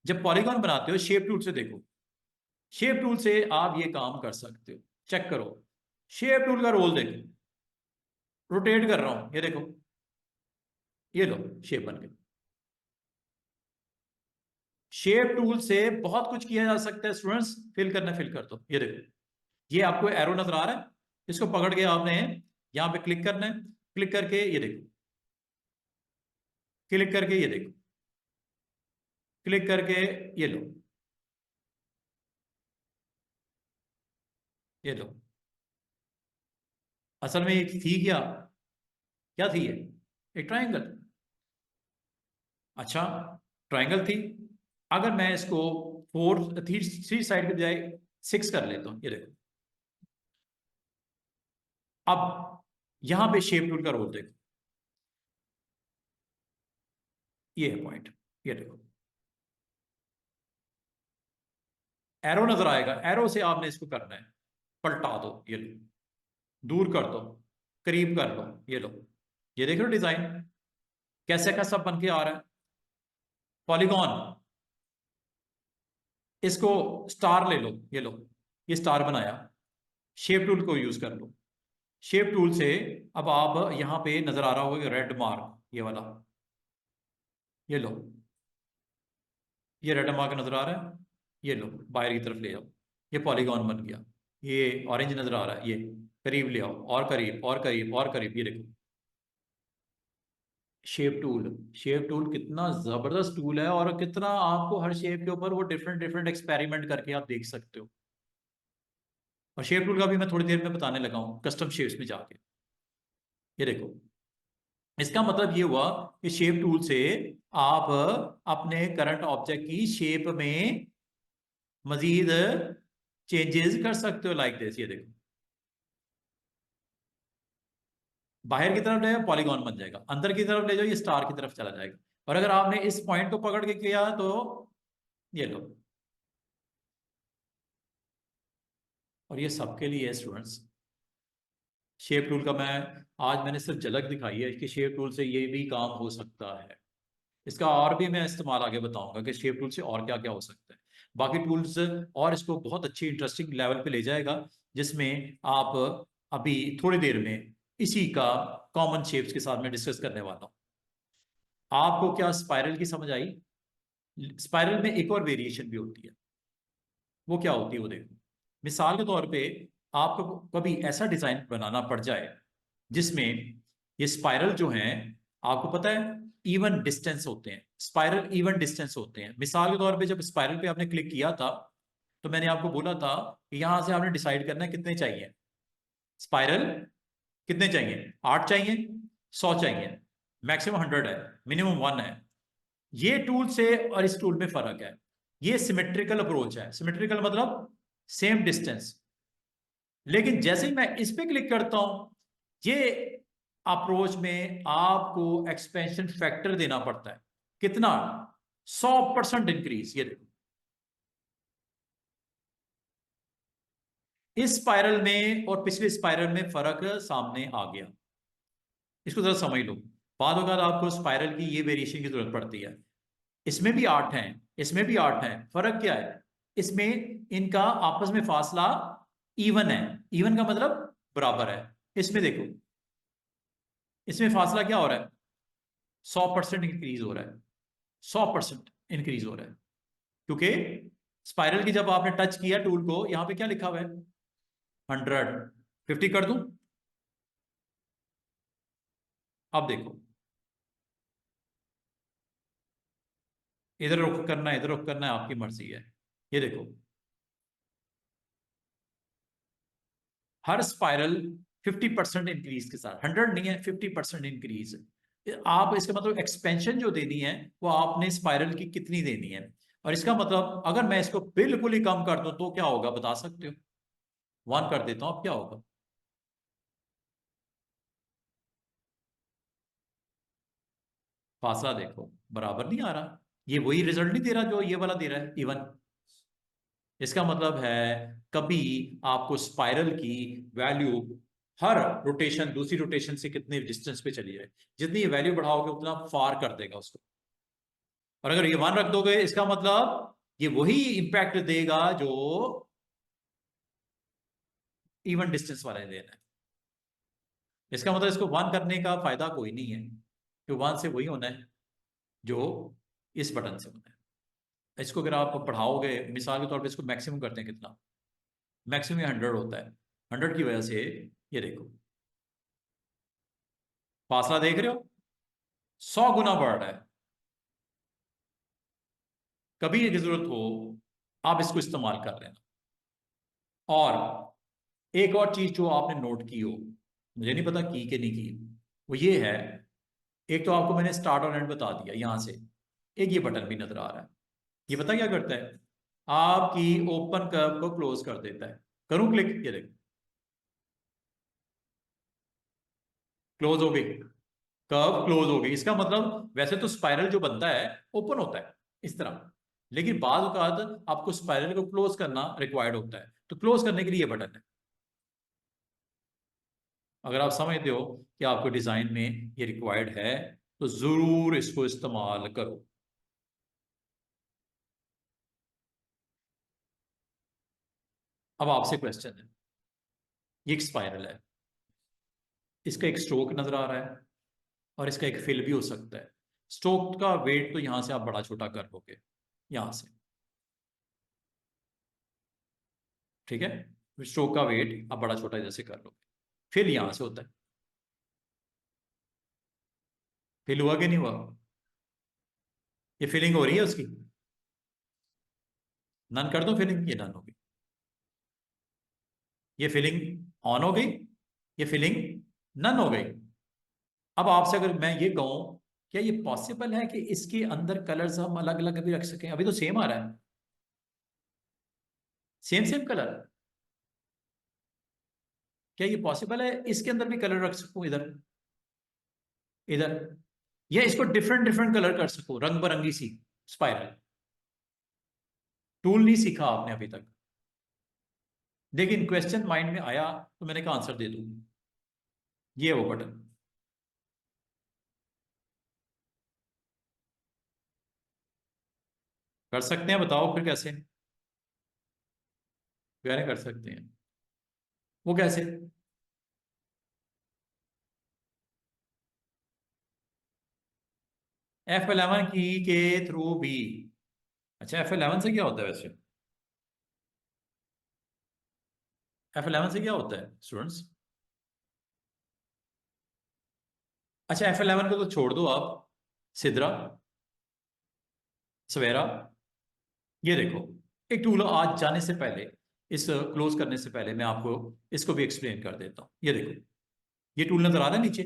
जब पॉलीगॉन बनाते हो शेप टूल से देखो, शेप टूल से आप ये काम कर सकते हो। चेक करो, शेप टूल का रोल देखो, रोटेट कर रहा हूं, ये देखो, ये लो, शेप बन गई। शेप टूल से बहुत कुछ किया जा सकता है स्टूडेंट्स। फिल करना, फिल कर दो, ये देखो। ये आपको एरो नजर आ रहा है, इसको पकड़ के आपने यहां पे क्लिक करना है, क्लिक करके ये देखो, क्लिक करके ये देखो, क्लिक करके ये लो, ये लो। असल में एक थी क्या, क्या थी ये? एक ट्रायंगल। अच्छा, ट्रायंगल थी। अगर मैं इसको फोर थ्री थ्री साइड के बजाय सिक्स कर लेता हूं, ये देखो। अब यहां पे शेप टूल का रोल देखो, ये है पॉइंट, ये देखो, एरो नजर आएगा, एरो से आपने इसको करना है, पलटा दो, ये लो, दूर कर दो, करीब कर लो, ये लो। ये देख लो डिजाइन कैसे का सब बन के आ रहा है। पॉलीगॉन, इसको स्टार ले लो, ये लो, ये स्टार बनाया। शेप टूल को यूज कर लो, शेप टूल से अब आप यहां पे नजर आ रहा होगा रेड मार्क, ये वाला, ये लो, ये रेड मार्क नजर आ रहा है, ये लो, बाहर की तरफ ले जाओ, ये पॉलीगॉन बन गया। ये ऑरेंज नजर आ रहा है, ये करीब ले आओ, और करीब और करीब और करीब, ये देखो। शेप टूल, शेप टूल कितना जबरदस्त टूल है, और कितना आपको हर शेप के ऊपर वो डिफरेंट डिफरेंट एक्सपेरिमेंट करके आप देख सकते हो। और शेप टूल का भी मैं थोड़ी देर में बताने लगा हूँ कस्टम शेप्स में जाके, ये देखो। इसका मतलब ये हुआ कि शेप टूल से आप अपने करंट ऑब्जेक्ट की शेप में मजीद चेंजेस कर सकते हो, लाइक दिस, ये देखो। बाहर की तरफ ले जाओ, पॉलीगॉन बन जाएगा, अंदर की तरफ ले जाओ, ये स्टार की तरफ चला जाएगा। और अगर आपने इस पॉइंट को पकड़ के किया तो ये लो। और ये सबके लिए है स्टूडेंट्स, शेप टूल का मैंने सिर्फ झलक दिखाई है कि शेप टूल से ये भी काम हो सकता है। इसका और भी मैं इस्तेमाल आगे बताऊंगा कि शेप टूल से और क्या क्या हो सकता है। बाकी टूल्स और इसको बहुत अच्छी इंटरेस्टिंग लेवल पे ले जाएगा, जिसमें आप अभी थोड़ी देर में इसी का कॉमन शेप्स के साथ में डिस्कस करने वाला हूं। आपको क्या स्पाइरल की समझ आई? स्पाइरल में एक और वेरिएशन भी होती है। वो क्या होती है वो देखो। मिसाल के तौर पे आपको कभी ऐसा डिजाइन बनाना पड़ जाए जिसमें ये स्पाइरल जो हैं, आपको पता है इवन डिस्टेंस होते हैं, स्पाइरल इवन डिस्टेंस होते हैं। मिसाल के तौर पे जब स्पाइरल पे आपने क्लिक किया था तो मैंने आपको बोला था कि यहां से आपने डिसाइड करना है कितने चाहिए स्पाइरल। कितने चाहिए? 8 चाहिए, 100 चाहिए, मैक्सिमम 100 है, मिनिमम 1 है। ये टूल से और इस टूल में फर्क है। ये सिमेट्रिकल अप्रोच है। सिमेट्रिकल मतलब सेम डिस्टेंस। लेकिन जैसे ही मैं इस पे क्लिक करता हूं, ये अप्रोच में आपको एक्सपेंशन फैक्टर देना पड़ता है। कितना? 100% इंक्रीज। ये देखो, इस स्पाइरल में और पिछले स्पाइरल में फर्क सामने आ गया। इसको जरा समझ लो। बाद अगर आपको स्पाइरल की ये वेरिएशन की जरूरत पड़ती है, इसमें भी 8 हैं, इसमें भी 8 हैं। फर्क क्या है? इसमें इनका आपस में फासला इवन है। इवन का मतलब बराबर है। इसमें देखो, इसमें फासला क्या हो रहा है? 100% इंक्रीज हो रहा है। 100% इंक्रीज हो रहा है, क्योंकि स्पाइरल की जब आपने टच किया टूल को, यहां पे क्या लिखा हुआ है? 100। 50 कर दूं? अब देखो, इधर रुख करना है, इधर रुख करना है, आपकी मर्जी है। ये देखो, हर स्पाइरल 50% इंक्रीज के साथ, 100 नहीं है, 50% इंक्रीज। आप इसका मतलब एक्सपेंशन जो देनी है वो आपने स्पाइरल की कितनी देनी है। और इसका मतलब अगर मैं इसको बिल्कुल ही कम कर दूं तो क्या होगा, बता सकते हो? 1 कर देता हूं, अब क्या होगा? फासला देखो, बराबर नहीं आ रहा। ये वही रिजल्ट नहीं दे रहा जो ये वाला दे रहा है, इवन। इसका मतलब है कभी आपको स्पाइरल की वैल्यू हर रोटेशन दूसरी रोटेशन से कितने डिस्टेंस पे चली जाए, जितनी वैल्यू बढ़ाओगे उतना फार कर देगा उसको। और अगर ये 1 रख दोगे, इसका मतलब ये वही इंपैक्ट देगा जो इवन डिस्टेंस वाला देना है। इसका मतलब इसको 1 करने का फायदा कोई नहीं है, कि 1 से वही होना है जो इस बटन से होना है। इसको अगर आप बढ़ाओगे, मिसाल के तौर पे इसको मैक्सिमम करते हैं, कितना मैक्सिमम? 100 होता है। 100 की वजह से ये देखो, फासला देख रहे हो? 100 गुना बढ़ रहा है। कभी ये जरूरत हो, आप इसको इस्तेमाल कर लेना। और एक और चीज जो आपने नोट की हो, मुझे नहीं पता की कि नहीं की, वो ये है, एक तो आपको मैंने स्टार्ट और एंड बता दिया यहां से। एक ये बटन भी नजर आ रहा है। ये पता क्या करता है? आपकी ओपन कर्व को क्लोज कर देता है। करूं क्लिक? ये देखो, क्लोज हो गई। कर्व क्लोज हो गई। इसका मतलब वैसे तो स्पाइरल जो बनता है ओपन होता है इस तरह, लेकिन बाद औक़ात आपको स्पाइरल को क्लोज करना रिक्वायर्ड होता है, तो क्लोज करने के लिए ये बटन है। अगर आप समझते हो कि आपको डिजाइन में ये रिक्वायर्ड है तो जरूर इसको इस्तेमाल करो। अब आपसे क्वेश्चन है, ये एक स्पाइरल है, इसका एक स्ट्रोक नजर आ रहा है और इसका एक फिल भी हो सकता है। स्ट्रोक का वेट तो यहां से आप बड़ा छोटा कर लोगे, यहां से। ठीक है, स्ट्रोक का वेट आप बड़ा छोटा जैसे कर लोगे। फिल यहां से होता है। फिल हुआ कि नहीं हुआ? ये फिलिंग हो रही है उसकी। नन कर दो फिलिंग, ये नन होगी। ये फिलिंग ऑन हो गई, ये फिलिंग नन हो गई। अब आपसे अगर मैं ये कहूं, क्या ये पॉसिबल है कि इसके अंदर कलर्स हम अलग अलग भी रख सकें? अभी तो सेम आ रहा है, सेम सेम कलर। क्या ये पॉसिबल है इसके अंदर भी कलर रख सकूं? इधर, इधर, या इसको डिफरेंट डिफरेंट कलर कर सकूं, रंग बिरंगी सी स्पाइरल? टूल नहीं सीखा आपने अभी तक, लेकिन क्वेश्चन माइंड में आया तो मैंने कहा आंसर दे दूं। ये वो बटन। कर सकते हैं, बताओ फिर कैसे। वगैरह कर सकते हैं, वो कैसे? F11 की के थ्रू भी। अच्छा, F11 से क्या होता है वैसे? F11 से क्या होता है स्टूडेंट्स? अच्छा, F11 को तो छोड़ दो आप। सिद्रा, सवेरा, ये देखो, एक टूल आज जाने से पहले, इस क्लोज करने से पहले मैं आपको इसको भी एक्सप्लेन कर देता हूं। ये देखो, ये टूल नजर आ रहा है नीचे,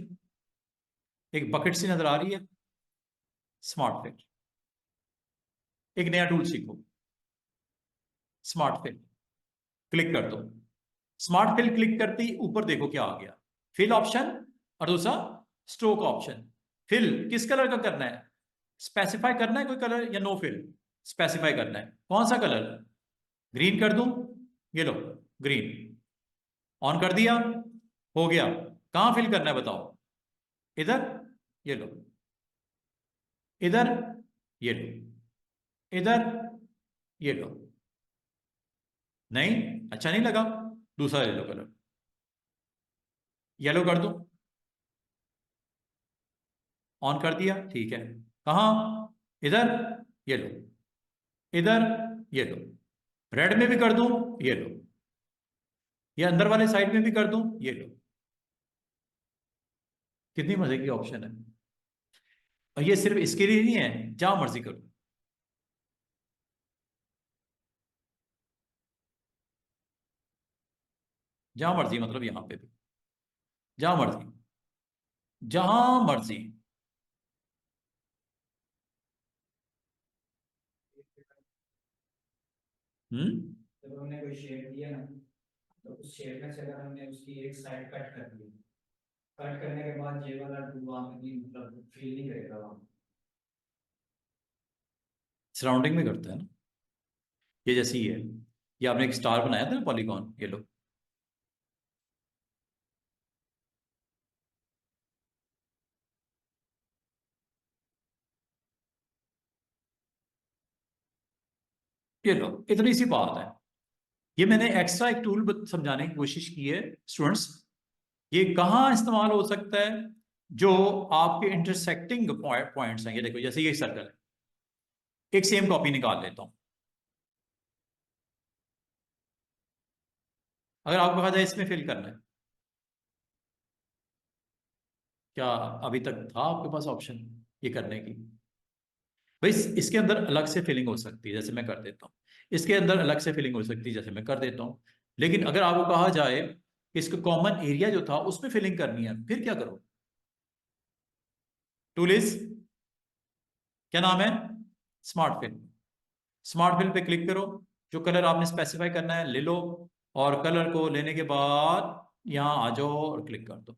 एक बकेट सी नजर आ रही है, स्मार्ट फिल। एक नया टूल सीखो, स्मार्ट फिल। क्लिक कर दो। स्मार्ट फिल क्लिक करते ही ऊपर देखो क्या आ गया, फिल ऑप्शन, और दूसरा स्ट्रोक ऑप्शन। फिल किस कलर का करना है? स्पेसिफाई करना है कोई कलर या नो फिल? स्पेसिफाई करना है, कौन सा कलर? ग्रीन कर दूं? ये लो, ग्रीन। ऑन कर दिया, हो गया। कहां फिल करना है बताओ? इधर, ये लो, इधर, ये लो, इधर, ये लो। नहीं, अच्छा नहीं लगा? दूसरा ले लो कलर, येलो कर दो। ऑन कर दिया, ठीक है। कहा? इधर, ये लो, इधर, ये लो। रेड में भी कर दूं? ये लो। ये अंदर वाले साइड में भी कर दूं? ये लो। कितनी मजे की ऑप्शन है। और ये सिर्फ इसके लिए नहीं है, जहां मर्जी करो। जहां मर्जी मतलब यहां पे भी, जहां मर्जी, जहां मर्जी। हम्म। जब हमने कोई शेप दिया ना, तो उस शेप में से अगर हमने उसकी एक साइड कट कर दी, कट करने के बाद ये वाला टू वहां पे भी मतलब फील नहीं करेगा वहां। सराउंडिंग में करता है ना, ये जैसी ही है। ये आपने एक स्टार बनाया था ना, पॉलीगॉन, ये लो। ये लो, इतनी सी बात है। ये मैंने एक्स्ट्रा एक टूल समझाने की कोशिश की है स्टूडेंट्स। ये कहाँ इस्तेमाल हो सकता है? जो आपके इंटरसेक्टिंग पॉइंट्स हैं, ये देखो, जैसे ये सर्कल है, एक सेम कॉपी निकाल लेता हूं। अगर आपको कहा जाए इसमें फिल करना है, क्या अभी तक था आपके पास ऑप्शन ये करने की? भाई, इसके अंदर अलग से फिलिंग हो सकती है, जैसे मैं कर देता हूँ। इसके अंदर अलग से फिलिंग हो सकती है, जैसे मैं कर देता हूँ। लेकिन अगर आपको कहा जाए कि इसका कॉमन एरिया जो था उसमें फिलिंग करनी है, फिर क्या करो? टूल इज, क्या नाम है? Smart fill. स्मार्ट फिल पे क्लिक करो, जो कलर आपने स्पेसिफाई करना है ले लो, और कलर को लेने के बाद यहां आ जाओ और क्लिक कर दो।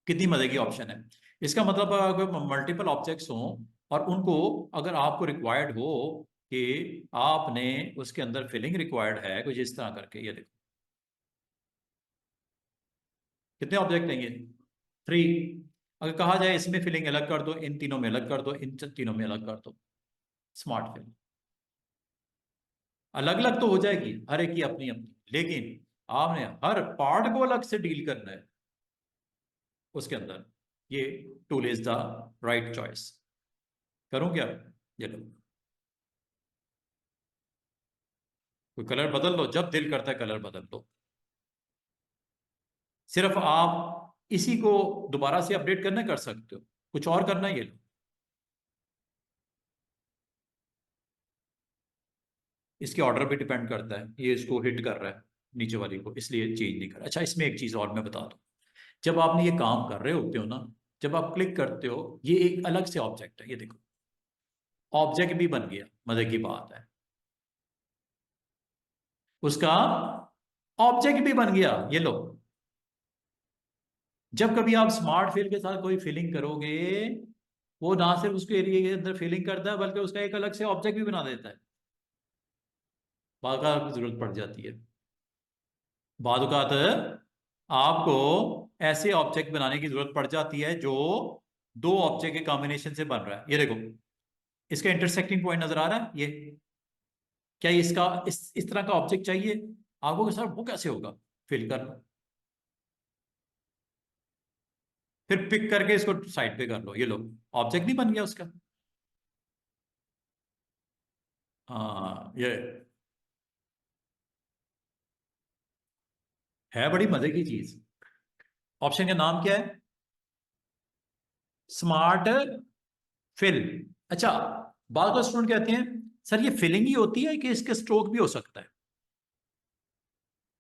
कितनी मजे की ऑप्शन है। इसका मतलब अगर मल्टीपल ऑब्जेक्ट्स हों और उनको, अगर आपको रिक्वायर्ड हो कि आपने उसके अंदर फिलिंग रिक्वायर्ड है कुछ इस तरह करके, ये देखो कितने ऑब्जेक्ट हैं ये, 3। अगर कहा जाए इसमें फिलिंग अलग कर दो, इन तीनों में अलग कर दो, इन तीनों में अलग कर दो, स्मार्ट फिल अलग अलग तो हो जाएगी, हर एक की अपनी अपनी, लेकिन आपने हर पार्ट को अलग से डील करना है उसके अंदर। ये tool is the right choice. करूं क्या? ये लो, कोई कलर बदल लो, जब दिल करता है कलर बदल लो। सिर्फ आप इसी को दोबारा से अपडेट करना कर सकते हो, कुछ और करना है, ये लो। इसके ऑर्डर पे डिपेंड करता है, ये इसको हिट कर रहा है नीचे वाली को, इसलिए चेंज नहीं कर रहा। अच्छा, इसमें एक चीज और मैं बता दूं, जब आपने ये काम कर रहे होते हो ना, जब आप क्लिक करते हो, ये एक अलग से ऑब्जेक्ट है, ये देखो, ऑब्जेक्ट भी बन गया, मजे की बात है। उसका ऑब्जेक्ट भी बन गया, ये लो। जब कभी आप स्मार्ट फिल के साथ कोई फिलिंग करोगे, वो ना सिर्फ उसके एरिया के अंदर फिलिंग करता है, बल्कि उसका एक अलग से ऑब्जेक्ट भी बना देता है। बार की जरूरत पड़ जाती है, बाद औक़ात आपको ऐसे ऑब्जेक्ट बनाने की जरूरत पड़ जाती है जो दो ऑब्जेक्ट के कॉम्बिनेशन से बन रहा है। ये देखो, इसका इंटरसेक्टिंग पॉइंट नजर आ रहा है। ये क्या इसका इस तरह का ऑब्जेक्ट चाहिए आपको? सर वो कैसे होगा? फिल कर लो, फिर पिक करके इसको साइड पे कर लो। ये लो, ऑब्जेक्ट नहीं बन गया उसका। हाँ, ये है बड़ी मजे की चीज। ऑप्शन का नाम क्या है? Smart fill. अच्छा, बाद का स्टूडेंट कहते हैं सर ये फिलिंग ही होती है कि इसके स्ट्रोक भी हो सकता है?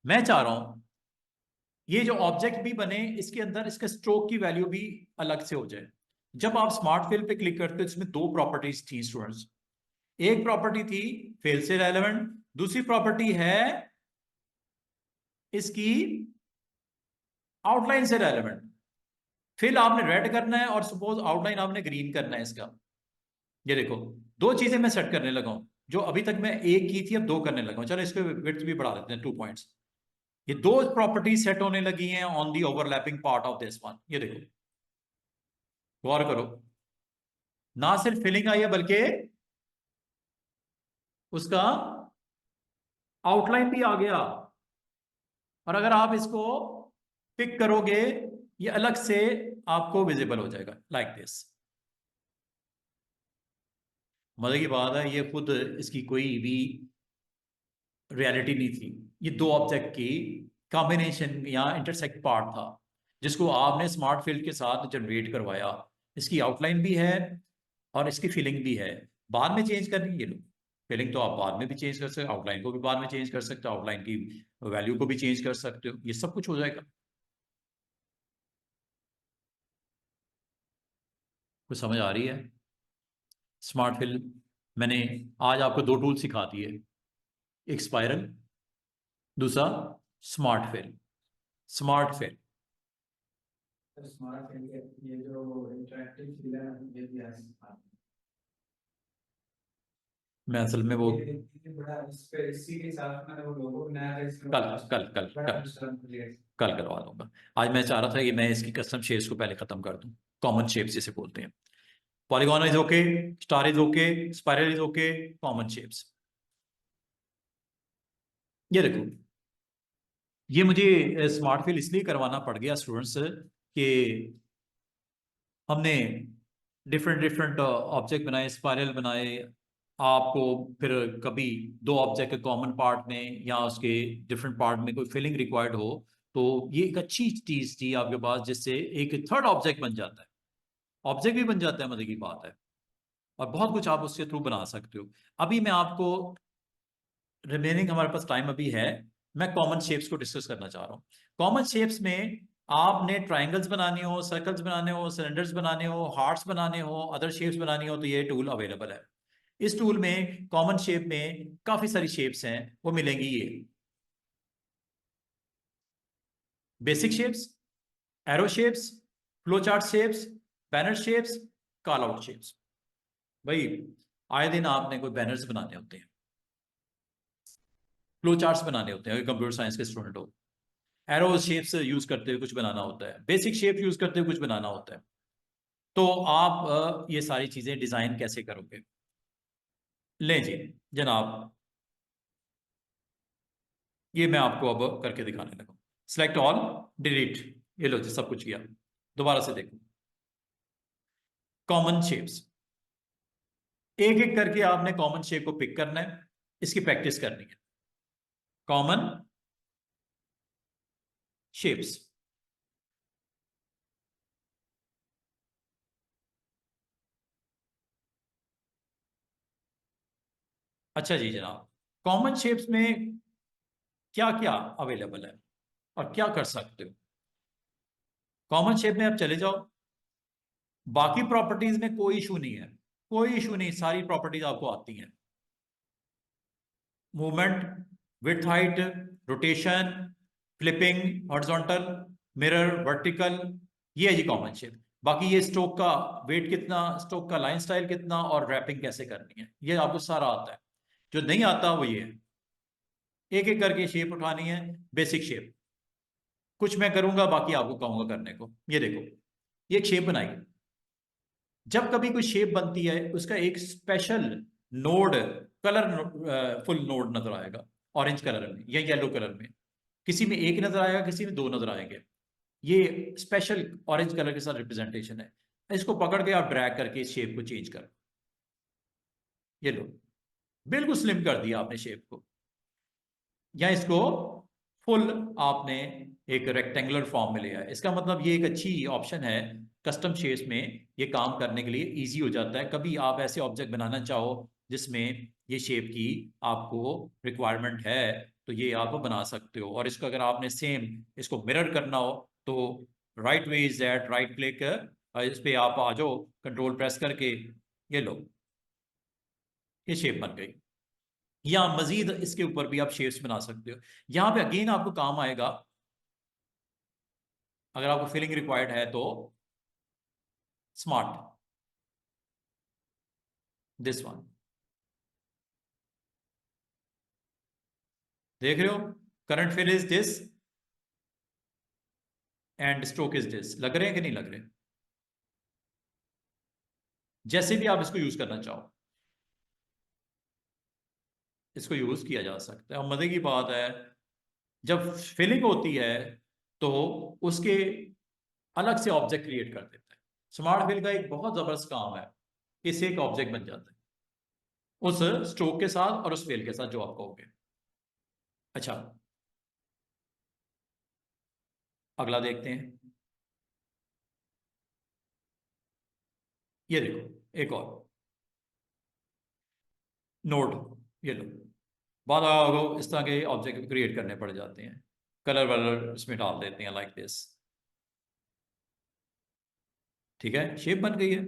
मैं चाह रहा हूं ये जो ऑब्जेक्ट भी बने इसके अंदर इसके स्ट्रोक की वैल्यू भी अलग से हो जाए। जब आप स्मार्ट फिल पे क्लिक करते हो इसमें दो प्रॉपर्टीज थी स्टूडेंट्स। एक प्रॉपर्टी थी फिल से रेलेवेंट, दूसरी प्रॉपर्टी है इसकी आउटलाइन से रेलेवेंट। फिल आपने रेड करना है और सपोज आउटलाइन आपने ग्रीन करना है इसका। ये देखो, दो चीजें मैं सेट करने लगा हूं। जो अभी तक मैं एक की थी अब दो करने लगा हूं। चलो इसको विड्थ भी बढ़ा देते हैं 2 पॉइंट्स। ये दो प्रॉपर्टीज सेट होने लगी हैं on the overlapping part of this one. ये देखो, गौर करो, ना सिर्फ फिलिंग आई है बल्कि उसका आउटलाइन भी आ गया। और अगर आप इसको पिक करोगे ये अलग से आपको विजिबल हो जाएगा लाइक दिस। मजे की बात है, ये खुद इसकी कोई भी रियलिटी नहीं थी। ये दो ऑब्जेक्ट की कॉम्बिनेशन या इंटरसेक्ट पार्ट था जिसको आपने स्मार्ट फील्ड के साथ जनरेट करवाया। इसकी आउटलाइन भी है और इसकी फीलिंग भी है। बाद में चेंज करनी ये लो, फीलिंग तो आप बाद में भी चेंज कर सकते हो, आउटलाइन को भी बाद में चेंज कर सकते हो, आउटलाइन की वैल्यू को भी चेंज कर सकते हो, ये सब कुछ हो जाएगा। कुछ समझ आ रही है? स्मार्ट फिल मैंने आज आपको दो टूल सिखा दिए, एक स्पाइरल, दूसरा smart fill. Smart fill smart fill ये जो इंटरेक्टिव फील है ये भी है। मैं असल में वो ये बड़ा इस पे इसी के साथ मैंने वो लोगो बनाया था इसमें कल कल कल बड़ा कल डिस्टर्ब। कल करवा दूंगा। आज मैं चाह रहा था कि मैं इसकी कस्टम शेप्स को पहले खत्म कर दूं। कॉमन शेप्स जिसे बोलते हैं, polygon is okay, star is okay, spiral is okay, common shapes. ये देखो, ये मुझे स्मार्ट फिल इसलिए करवाना पड़ गया स्टूडेंट्स कि हमने डिफरेंट डिफरेंट ऑब्जेक्ट बनाए, स्पाइरल बनाए। आपको फिर कभी दो ऑब्जेक्ट के कॉमन पार्ट में या उसके डिफरेंट पार्ट में कोई फिलिंग रिक्वायर्ड हो तो ये एक अच्छी चीज थी आपके पास जिससे एक थर्ड ऑब्जेक्ट बन जाता है। ऑब्जेक्ट भी बन जाता है, मजे की बात है। और बहुत कुछ आप उसके थ्रू बना सकते हो। अभी मैं आपको रिमेनिंग हमारे पास टाइम अभी है, मैं कॉमन शेप्स को डिस्कस करना चाह रहा हूँ। कॉमन शेप्स में आपने ट्राइंगल्स बनाने हो, सर्कल्स बनाने हो, सिलेंडर्स बनाने हो, हार्ट्स बनाने हो, अदर शेप्स बनानी हो तो ये टूल अवेलेबल है। इस टूल में कॉमन शेप में काफी सारी शेप्स हैं, वो मिलेंगी। ये basic shapes, arrow shapes, flowchart shapes, banner shapes, call out shapes. भाई आए दिन आपने कोई बैनर्स बनाने होते हैं, फ्लो चार्ट्स बनाने होते हैं, कंप्यूटर साइंस के स्टूडेंट हो, एरो शेप्स यूज करते हुए कुछ बनाना होता है, बेसिक शेप यूज करते हुए कुछ बनाना होता है। तो आप ये सारी चीजें डिजाइन कैसे करोगे? ले जी जनाब, ये मैं आपको अब करके दिखाने लगा। Select all, delete. ये लो जी, सब कुछ किया। दोबारा से देखो, कॉमन शेप्स, एक एक करके आपने कॉमन शेप को पिक करना है, इसकी प्रैक्टिस करनी है। कॉमन शेप्स, अच्छा जी जनाब, कॉमन शेप्स में क्या क्या अवेलेबल है और क्या कर सकते हो? कॉमन शेप में आप चले जाओ, बाकी प्रॉपर्टीज में कोई इशू नहीं है, कोई इशू नहीं, सारी प्रॉपर्टीज आपको आती हैं। Movement, width height, rotation, flipping, horizontal, mirror, vertical, ये है जी कॉमन शेप। बाकी ये स्ट्रोक का वेट कितना, स्ट्रोक का लाइन स्टाइल कितना और रैपिंग कैसे करनी है, ये आपको सारा आता है। जो नहीं आता वो ये है, एक एक करके शेप उठानी है। बेसिक शेप, कुछ मैं करूंगा, बाकी आपको कहूंगा करने को। ये देखो, ये एक शेप बनाई। जब कभी कोई शेप बनती है, उसका एक special node, colour full node नजर आएगा, ऑरेंज कलर में या येलो कलर में। किसी में एक नजर आएगा, किसी में दो नजर आएंगे। ये स्पेशल ऑरेंज कलर के साथ रिप्रेजेंटेशन है। इसको पकड़ के आप ड्रैग करके इस शेप को चेंज कर, ये लो, बिल्कुल स्लिम कर दिया आपने शेप को। या इसको फुल आपने एक रेक्टेंगुलर फॉर्म में लिया है। इसका मतलब ये एक अच्छी ऑप्शन है कस्टम शेप्स में, ये काम करने के लिए इजी हो जाता है। कभी आप ऐसे ऑब्जेक्ट बनाना चाहो जिसमें ये शेप की आपको रिक्वायरमेंट है, तो ये आप बना सकते हो। और इसको अगर आपने सेम इसको मिरर करना हो तो right way is that, right click, इस पे आप आ जाओ, कंट्रोल प्रेस करके, ये लो, ये शेप बन गई। या मजीद इसके ऊपर भी आप शेप्स बना सकते हो। यहां पे अगेन आपको काम आएगा, अगर आपको फिलिंग रिक्वायर्ड है तो स्मार्ट, दिस वन, देख रहे हो, current fill is this and stroke is this. लग रहे हैं कि नहीं लग रहे? जैसे भी आप इसको यूज करना चाहो, इसको यूज किया जा सकता है। और मजे की बात है, जब फिलिंग होती है तो उसके अलग से ऑब्जेक्ट क्रिएट कर देता है। स्मार्ट फिल का एक बहुत जबरदस्त काम है, इससे एक ऑब्जेक्ट बन जाता है उस स्ट्रोक के साथ और उस फिल के साथ जो आप कहोगे। अच्छा, अगला देखते हैं। ये देखो एक और नोड, ये लो, बाद आपको इस तरह के ऑब्जेक्ट क्रिएट करने पड़ जाते हैं, कलर वलर इसमें डाल देते हैं, लाइक दिस। ठीक है, शेप बन गई है।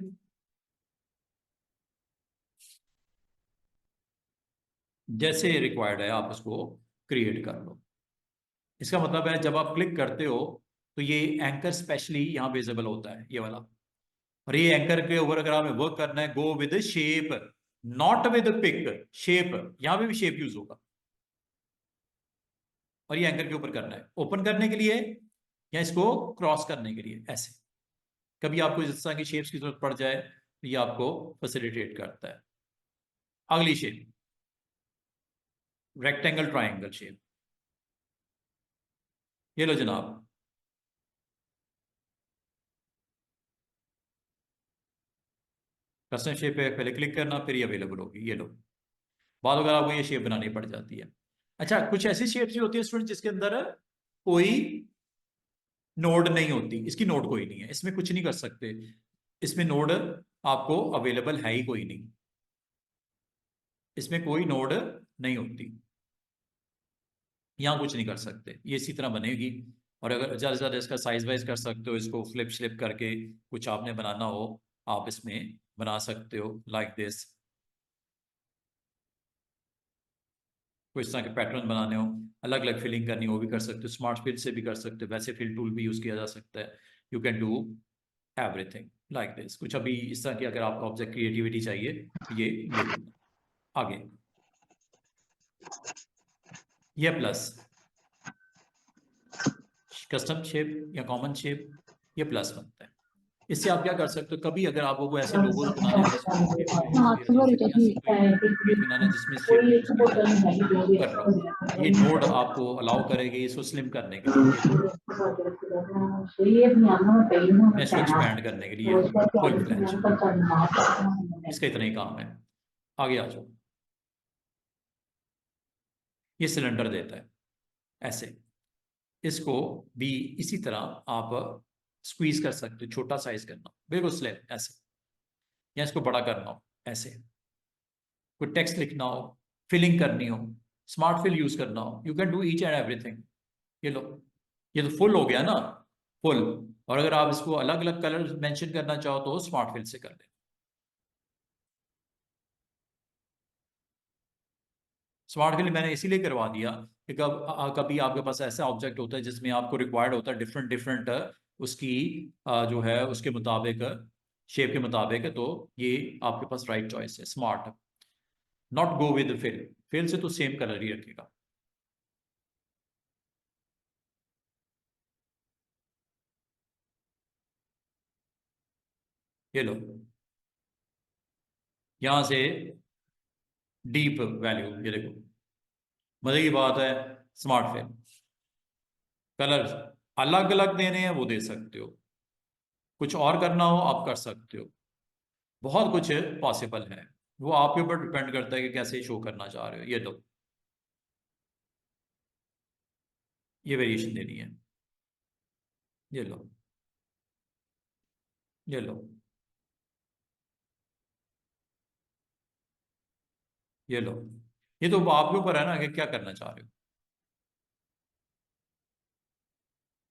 जैसे रिक्वायर्ड है आप उसको क्रिएट कर लो। इसका मतलब है जब आप क्लिक करते हो तो ये एंकर स्पेशली यहाँ विजिबल होता है, ये वाला। और ये एंकर के ऊपर अगर आपने वर्क करना है, go with shape, not with pick, shape, यहां पे भी शेप यूज होगा। और ये एंकर के ऊपर करना है, ओपन करने के लिए या इसको क्रॉस करने के लिए, ऐसे। कभी आपको इस तरह की शेप्स की जरूरत पड़ जाए तो ये आपको फैसिलिटेट करता है। अगली शेप, रेक्टेंगल ट्राइंगल शेप, ये लो जनाब। कस्टम शेप पे पहले क्लिक करना, फिर ये अवेलेबल होगी, ये लो। बाद अगर आपको ये शेप बनानी पड़ जाती है। अच्छा, कुछ ऐसी शेप्स भी होती है स्टूडेंट जिसके अंदर कोई नोड नहीं होती। इसकी नोड कोई नहीं है, इसमें कुछ नहीं कर सकते, इसमें नोड आपको अवेलेबल है ही कोई नहीं, इसमें कोई नोड नहीं होती, यहाँ कुछ नहीं कर सकते, ये इसी तरह बनेगी। और अगर ज़्यादा से ज़्यादा इसका साइज वाइज कर सकते हो, इसको फ्लिप स्लिप करके कुछ आपने बनाना हो, आप इसमें बना सकते हो, लाइक दिस। कोई इस तरह के पैटर्न बनाने हो, अलग अलग फिलिंग करनी हो, भी कर सकते हो। स्मार्ट फिल से भी कर सकते हो, वैसे फिल टूल भी यूज़ किया जा सकता है। You can do everything like this. कुछ अभी इस तरह की अगर आपको ऑब्जेक्ट क्रिएटिविटी चाहिए तो ये करना। आगे ये प्लस, कस्टम शेप या कॉमन शेप, ये प्लस बनता है। इससे आप क्या कर सकते हो, कभी अगर आपको कोई ऐसे लोगोज बनाने हैं जिसमें शेप को यूज किया जा सके, या कोई इमेज बनाना है जिसमें शेप को यूज किया जा सके, तो कर लो। ये नोड आपको अलाउ करेगी इसको स्लिम करने के लिए, ये लो, मैं इसको एक्सपैंड करने के लिए फुल फ्लैश, इसका इतना ही काम है। आगे आ जाओ, ये सिलेंडर देता है ऐसे, इसको भी इसी तरह आप स्क्वीज कर सकते हो, छोटा साइज करना हो, बिल्कुल स्लिम ऐसे, या इसको बड़ा करना हो ऐसे, कोई टेक्स्ट लिखना हो, फिलिंग करनी हो, स्मार्ट फिल यूज करना हो, you can do each and everything. ये लो, ये तो फुल हो गया ना, फुल। और अगर आप इसको अलग अलग कलर मेंशन करना चाहो तो स्मार्ट फिल से कर ले। स्मार्ट फिल मैंने इसीलिए करवा दिया कि कभी आपके पास ऐसा ऑब्जेक्ट होता है जिसमें आपको रिक्वायर्ड होता है डिफरेंट डिफरेंट उसकी जो है उसके मुताबिक, शेप के मुताबिक, तो ये आपके पास राइट चॉइस है smart. Not go with fill, fill से तो सेम कलर ही रखेगा। ये लो, यहां से डीप वैल्यू, ये देखो, मजे की बात है। स्मार्ट फिल कलर अलग अलग देने हैं, वो दे सकते हो। कुछ और करना हो आप कर सकते हो। बहुत कुछ पॉसिबल है। वो आपके ऊपर डिपेंड करता है कि कैसे शो करना चाह रहे हो। ये लो, ये वेरिएशन देनी है। ये लो, ये लो, ये लो। ये तो आपके ऊपर है ना कि क्या करना चाह रहे हो।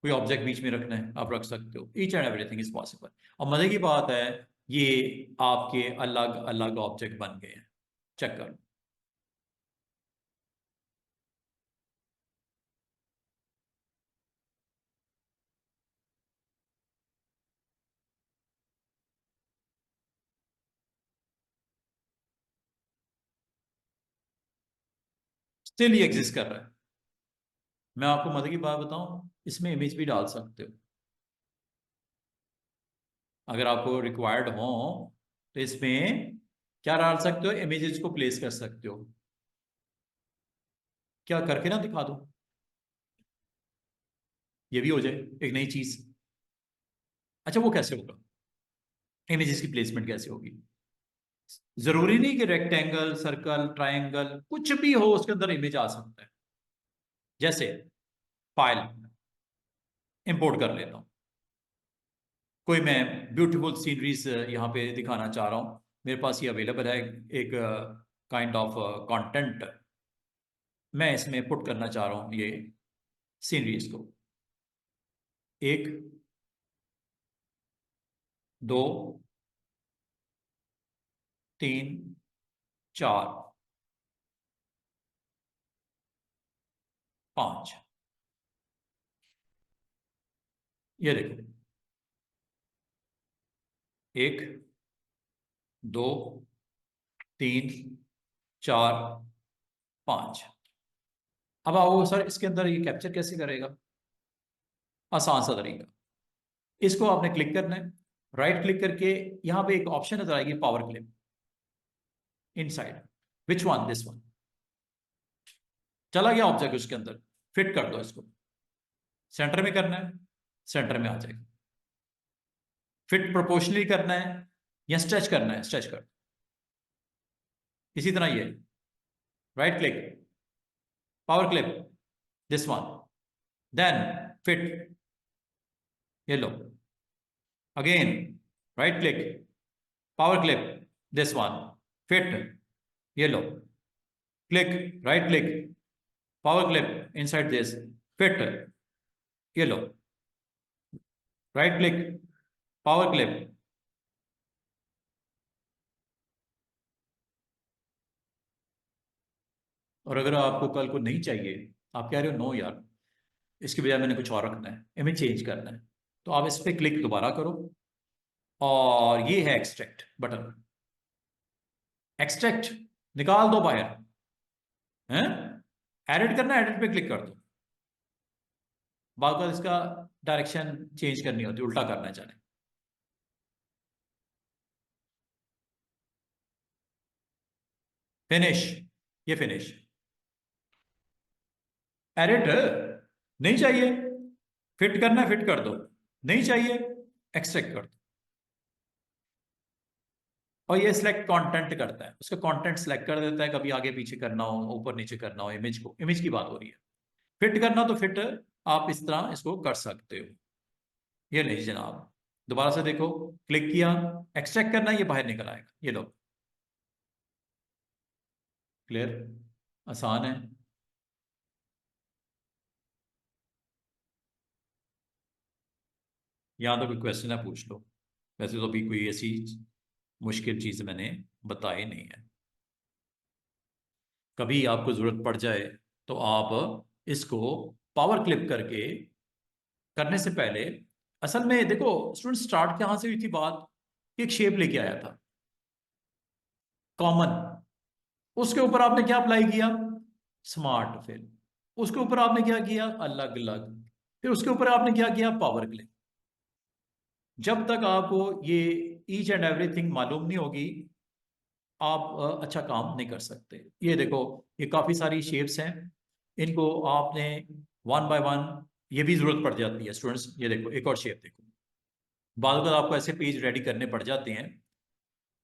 कोई ऑब्जेक्ट बीच में रखना है आप रख सकते हो। Each and everything is possible. और मजे की बात है, ये आपके अलग अलग ऑब्जेक्ट बन गए हैं। चेक करो। स्टिल ये एग्जिस्ट कर रहा है। मैं आपको मजे की बात बताऊं, इसमें इमेज भी डाल सकते हो अगर आपको रिक्वायर्ड हो। तो इसमें क्या डाल सकते हो, इमेजेस को प्लेस कर सकते हो। क्या करके ना दिखा दो, ये भी हो जाए एक नई चीज। अच्छा, वो कैसे होगा, इमेजेस की प्लेसमेंट कैसे होगी। जरूरी नहीं कि रेक्टेंगल, सर्कल, ट्रायंगल, कुछ भी हो उसके अंदर इमेज आ सकता है। जैसे फाइल इंपोर्ट कर लेता हूं, कोई मैं ब्यूटीफुल सीनरीज यहाँ पे दिखाना चाह रहा हूं, मेरे पास ये अवेलेबल है एक काइंड ऑफ कंटेंट। मैं इसमें पुट करना चाह रहा हूं ये सीनरीज को। एक, दो, तीन, चार, पांच। ये देखो, एक, दो, तीन, चार, पांच। अब आओ सर, इसके अंदर ये कैप्चर कैसे करेगा। आसान सा तरीका, इसको आपने क्लिक करना है, राइट क्लिक करके यहां पे एक ऑप्शन नजर आएगी, power clip inside. Which one, this one. चला गया ऑब्जेक्ट उसके अंदर, फिट कर दो इसको। सेंटर में करना है, सेंटर में आ जाएगा। फिट प्रोपोर्शनली करना है या स्ट्रेच करना है, स्ट्रेच कर। इसी तरह ये right click, power clip, this one, then fit. ये लो, again right click, power clip, this one, fit. ये लो, click, right click, power clip inside this, fit. ये लो, राइट क्लिक, पावर क्लिप। और अगर आपको कल को नहीं चाहिए, आप कह रहे हो नो यार, इसकी बजाय मैंने कुछ और रखना है, इमेज चेंज करना है, तो आप इस पर क्लिक दोबारा करो और ये है एक्सट्रैक्ट बटन। एक्सट्रैक्ट निकाल दो बाहर है। एडिट करना, एडिट पे क्लिक कर दो। बार इसका डायरेक्शन चेंज करनी होती है, उल्टा करना चाहे। फिनिश, ये फिनिश। एडिट नहीं चाहिए, फिट करना है, फिट कर दो। नहीं चाहिए, एक्सट्रैक्ट कर दो। और ये सिलेक्ट कंटेंट करता है, उसका कंटेंट सिलेक्ट कर देता है। कभी आगे पीछे करना हो, ऊपर नीचे करना हो, इमेज को, इमेज की बात हो रही है। फिट करना तो फिट आप इस तरह इसको कर सकते हो। ये नहीं जनाब, दोबारा से देखो, क्लिक किया, एक्सट्रैक्ट करना, ये बाहर निकल आएगा। ये लो, क्लियर, आसान है। यहाँ तो कोई क्वेश्चन है पूछ लो। वैसे तो अभी कोई ऐसी मुश्किल चीज मैंने बताई नहीं है। कभी आपको जरूरत पड़ जाए तो आप इसको पावर क्लिप करके करने से पहले, असल में देखो स्टूडेंट, स्टार्ट कहां से हुई थी बात, एक शेप लेके आया था कॉमन, उसके ऊपर आपने क्या अप्लाई किया, स्मार्ट फिल। उसके ऊपर आपने क्या किया, अलग अलग। फिर उसके ऊपर आपने क्या किया, पावर क्लिप। जब तक आपको ये ईच एंड एवरीथिंग मालूम नहीं होगी, आप अच्छा काम नहीं कर सकते। ये देखो, ये काफ़ी सारी शेप्स हैं, इनको आपने वन बाय वन, ये भी ज़रूरत पड़ जाती है स्टूडेंट्स। ये देखो एक और शेप देखो, बाद में आपको ऐसे पेज रेडी करने पड़ जाते हैं।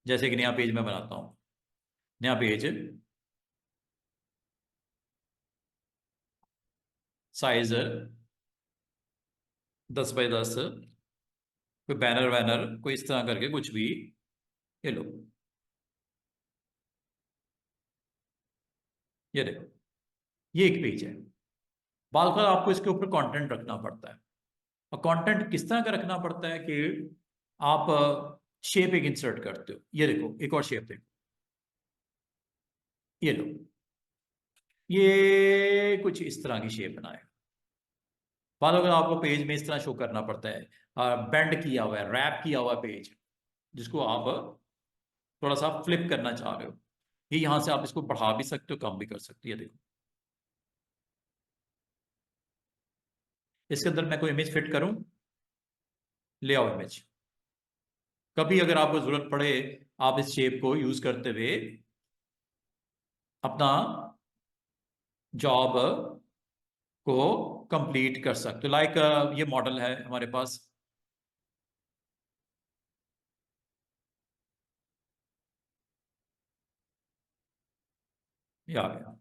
जैसे कि नया पेज मैं बनाता हूँ, नया पेज, साइज 10 बाय 10, कोई बैनर वैनर कोई इस तरह करके कुछ भी, ये लो, ये देखो, ये एक पेज है। बाद में आपको इसके ऊपर कंटेंट रखना पड़ता है, और कंटेंट किस तरह का रखना पड़ता है कि आप शेप एक इंसर्ट करते हो। ये देखो एक और शेप देखो, ये लो, ये कुछ इस तरह की शेप बनाए। बाद अगर आपको पेज में इस तरह शो करना पड़ता है, बेंड किया हुआ है, रैप किया हुआ पेज, जिसको आप थोड़ा सा फ्लिप करना चाह रहे हो, ये यहां से आप इसको बढ़ा भी सकते हो, कम भी कर सकते हो। ये देखो, इसके अंदर मैं कोई इमेज फिट करूं, ले आओ इमेज। कभी अगर आपको जरूरत पड़े, आप इस शेप को यूज करते हुए अपना जॉब को कंप्लीट कर सकते हो। लाइक ये मॉडल है हमारे पास, ये आ गया।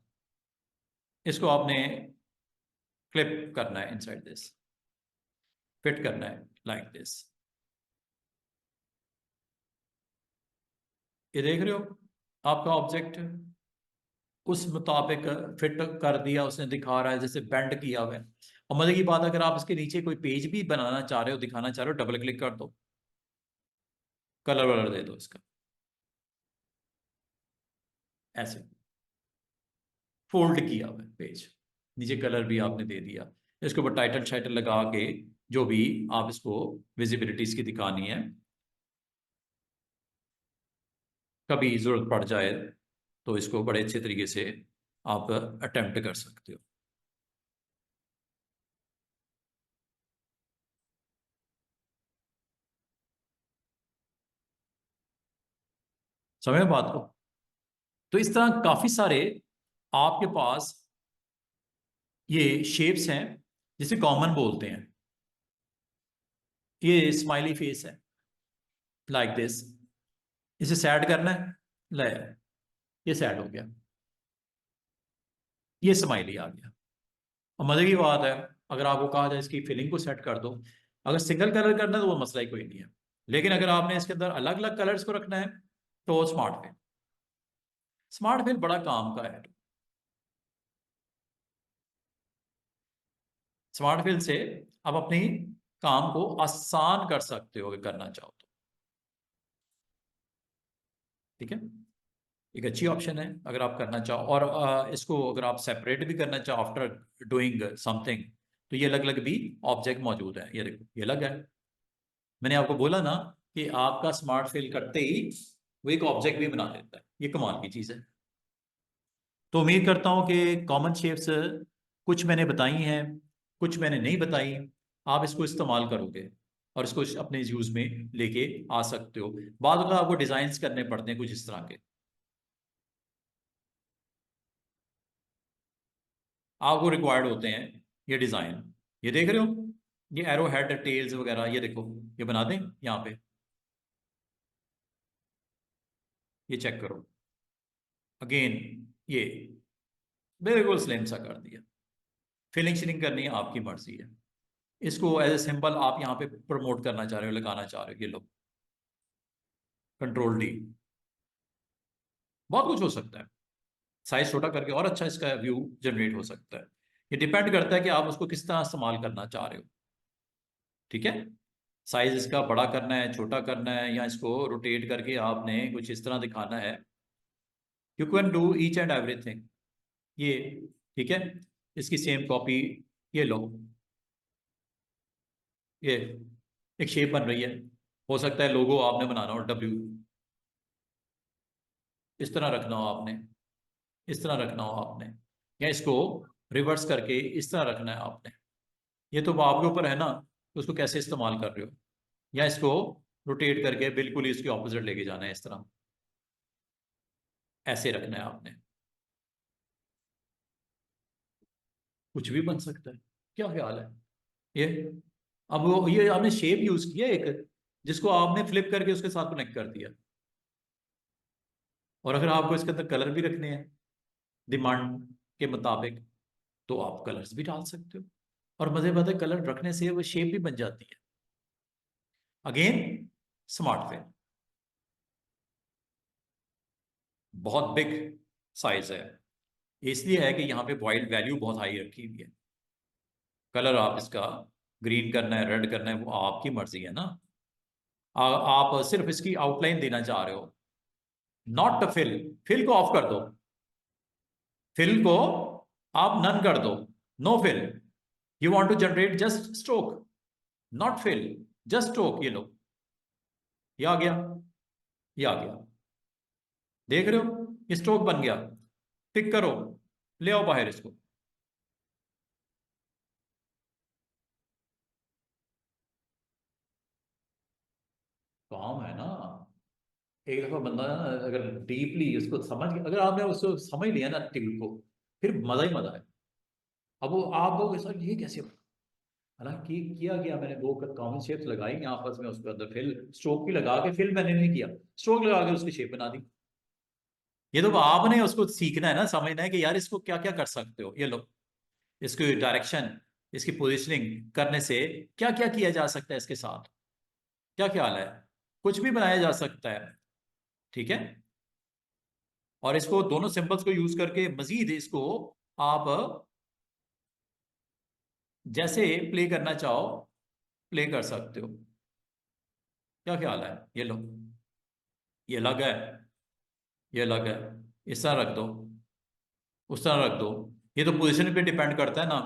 इसको आपने क्लिप करना है इनसाइड दिस, फिट करना है लाइक दिस। ये देख रहे हो, आपका ऑब्जेक्ट उस मुताबिक फिट कर दिया उसने, दिखा रहा है जैसे बेंड किया हुआ है। और मजे की बात, अगर आप इसके नीचे कोई पेज भी बनाना चाह रहे हो, दिखाना चाह रहे हो, डबल क्लिक कर दो, कलर वलर दे दो इसका, ऐसे फोल्ड किया हुआ है पेज, नीचे कलर भी आपने दे दिया। इसके ऊपर टाइटल शाइटल लगा के जो भी आप इसको विजिबिलिटी इसकी दिखानी है, कभी जरूरत पड़ जाए तो इसको बड़े अच्छे तरीके से आप अटेम्प्ट कर सकते हो। समझ में बात को? तो इस तरह काफी सारे आपके पास ये शेप्स हैं जिसे कॉमन बोलते हैं। ये स्माइली फेस है, लाइक दिस। इसे सैड करना है, ले, ये सैड हो गया, ये स्माइली आ गया। और मजे की बात है, अगर आपको कहा जाए इसकी फिलिंग को सेट कर दो, अगर सिंगल कलर करना है तो वो मसला ही कोई नहीं है। लेकिन अगर आपने इसके अंदर अलग अलग कलर्स को रखना है, तो वो स्मार्ट फिल, स्मार्ट फिल बड़ा काम का है। स्मार्ट फिल से आप अपनी काम को आसान कर सकते हो अगर करना चाहो तो। ठीक है, एक अच्छी ऑप्शन है अगर आप करना चाहो। और इसको अगर आप सेपरेट भी करना चाहो आफ्टर डूइंग समथिंग, तो ये अलग अलग भी ऑब्जेक्ट मौजूद है। ये देखो, ये अलग है। मैंने आपको बोला ना कि आपका स्मार्ट फिल करते ही वो एक ऑब्जेक्ट भी बना देता है, ये कमाल की चीज़ है। तो उम्मीद करता हूँ कि कॉमन शेप्स कुछ मैंने बताई हैं, कुछ मैंने नहीं बताई, आप इसको इस्तेमाल करोगे और इसको अपने यूज में लेके आ सकते हो। बाद में आपको डिजाइन करने पड़ते हैं कुछ इस तरह के, आपको रिक्वायर्ड होते हैं ये डिजाइन। ये देख रहे हो, ये एरो हेड टेल्स वगैरह, ये देखो, ये बना दें यहाँ पे, ये चेक करो अगेन, ये बिल्कुल स्लिम सा कर दिया। फिलिंग शिलिंग करनी है आपकी मर्जी है। इसको एज ए सिंबल आप यहाँ पे प्रमोट करना चाह रहे हो, लगाना चाह रहे हो, ये लो, कंट्रोल D, बहुत कुछ हो सकता है। साइज छोटा करके और अच्छा इसका व्यू जनरेट हो सकता है। ये डिपेंड करता है कि आप उसको किस तरह इस्तेमाल करना चाह रहे हो। ठीक है, साइज इसका बड़ा करना है, छोटा करना है, या इसको रोटेट करके आपने कुछ इस तरह दिखाना है, you can do each and everything. ये ठीक है, इसकी सेम कॉपी, ये लो, ये एक शेप बन रही है। हो सकता है लोगो आपने बनाना हो, W इस तरह रखना हो आपने, इस तरह रखना हो आपने, या इसको रिवर्स करके इस तरह रखना है आपने। ये तो आपके ऊपर है ना, तो उसको कैसे इस्तेमाल कर रहे हो। या इसको रोटेट करके बिल्कुल ही इसके ऑपोजिट लेके जाना है, इस तरह ऐसे रखना है आपने। कुछ भी बन सकता है, क्या ख्याल है ये? अब वो ये आपने शेप यूज किया एक, जिसको आपने फ्लिप करके उसके साथ कनेक्ट कर दिया। और अगर आपको इसके अंदर कलर भी रखने हैं डिमांड के मुताबिक, तो आप कलर्स भी डाल सकते हो। और मजे बात है, कलर रखने से वो शेप भी बन जाती है। अगेन स्मार्ट फेन, बहुत बिग साइज है, इसलिए है कि यहाँ पे वाइड वैल्यू बहुत हाई रखी हुई है। कलर आप इसका ग्रीन करना है, रेड करना है, वो आपकी मर्जी है ना। आप सिर्फ इसकी आउटलाइन देना चाह रहे हो, नॉट फिल। फिल को ऑफ कर दो, फिल को आप नन कर दो, no fill. You want to generate just stroke, not fill, just stroke. ये लो, ये आ गया, ये आ गया, देख रहे हो स्ट्रोक बन गया। पिक करो, ले आओ बाहर इसको। काम है ना। एक दफा बंदा ना अगर डीपली उसको समझ, अगर आपने उसको समझ लिया ना टिल को, फिर मजा ही मजा है। अब वो आप लोग सर ये कैसे, हालांकि किया गया मैंने दो कॉमन शेप्स लगाई आपस में, उसके अंदर फिल स्ट्रोक भी लगा के, फिल मैंने नहीं किया, स्ट्रोक लगा के उसकी शेप बना दी। ये तो आपने उसको सीखना है ना, समझना है कि यार इसको क्या क्या कर सकते हो। ये लो, इसकी डायरेक्शन, इसकी पोजिशनिंग करने से क्या क्या किया जा सकता है इसके साथ, क्या ख्याल है? कुछ भी बनाया जा सकता है, ठीक है। और इसको दोनों सिंबल्स को यूज करके मजीद इसको आप जैसे प्ले करना चाहो प्ले कर सकते हो। क्या ख्याल है? ये लो, ये अलग है, ये अलग है, इस तरह रख दो, उस तरह रख दो। ये तो पोजीशन पे डिपेंड करता है ना।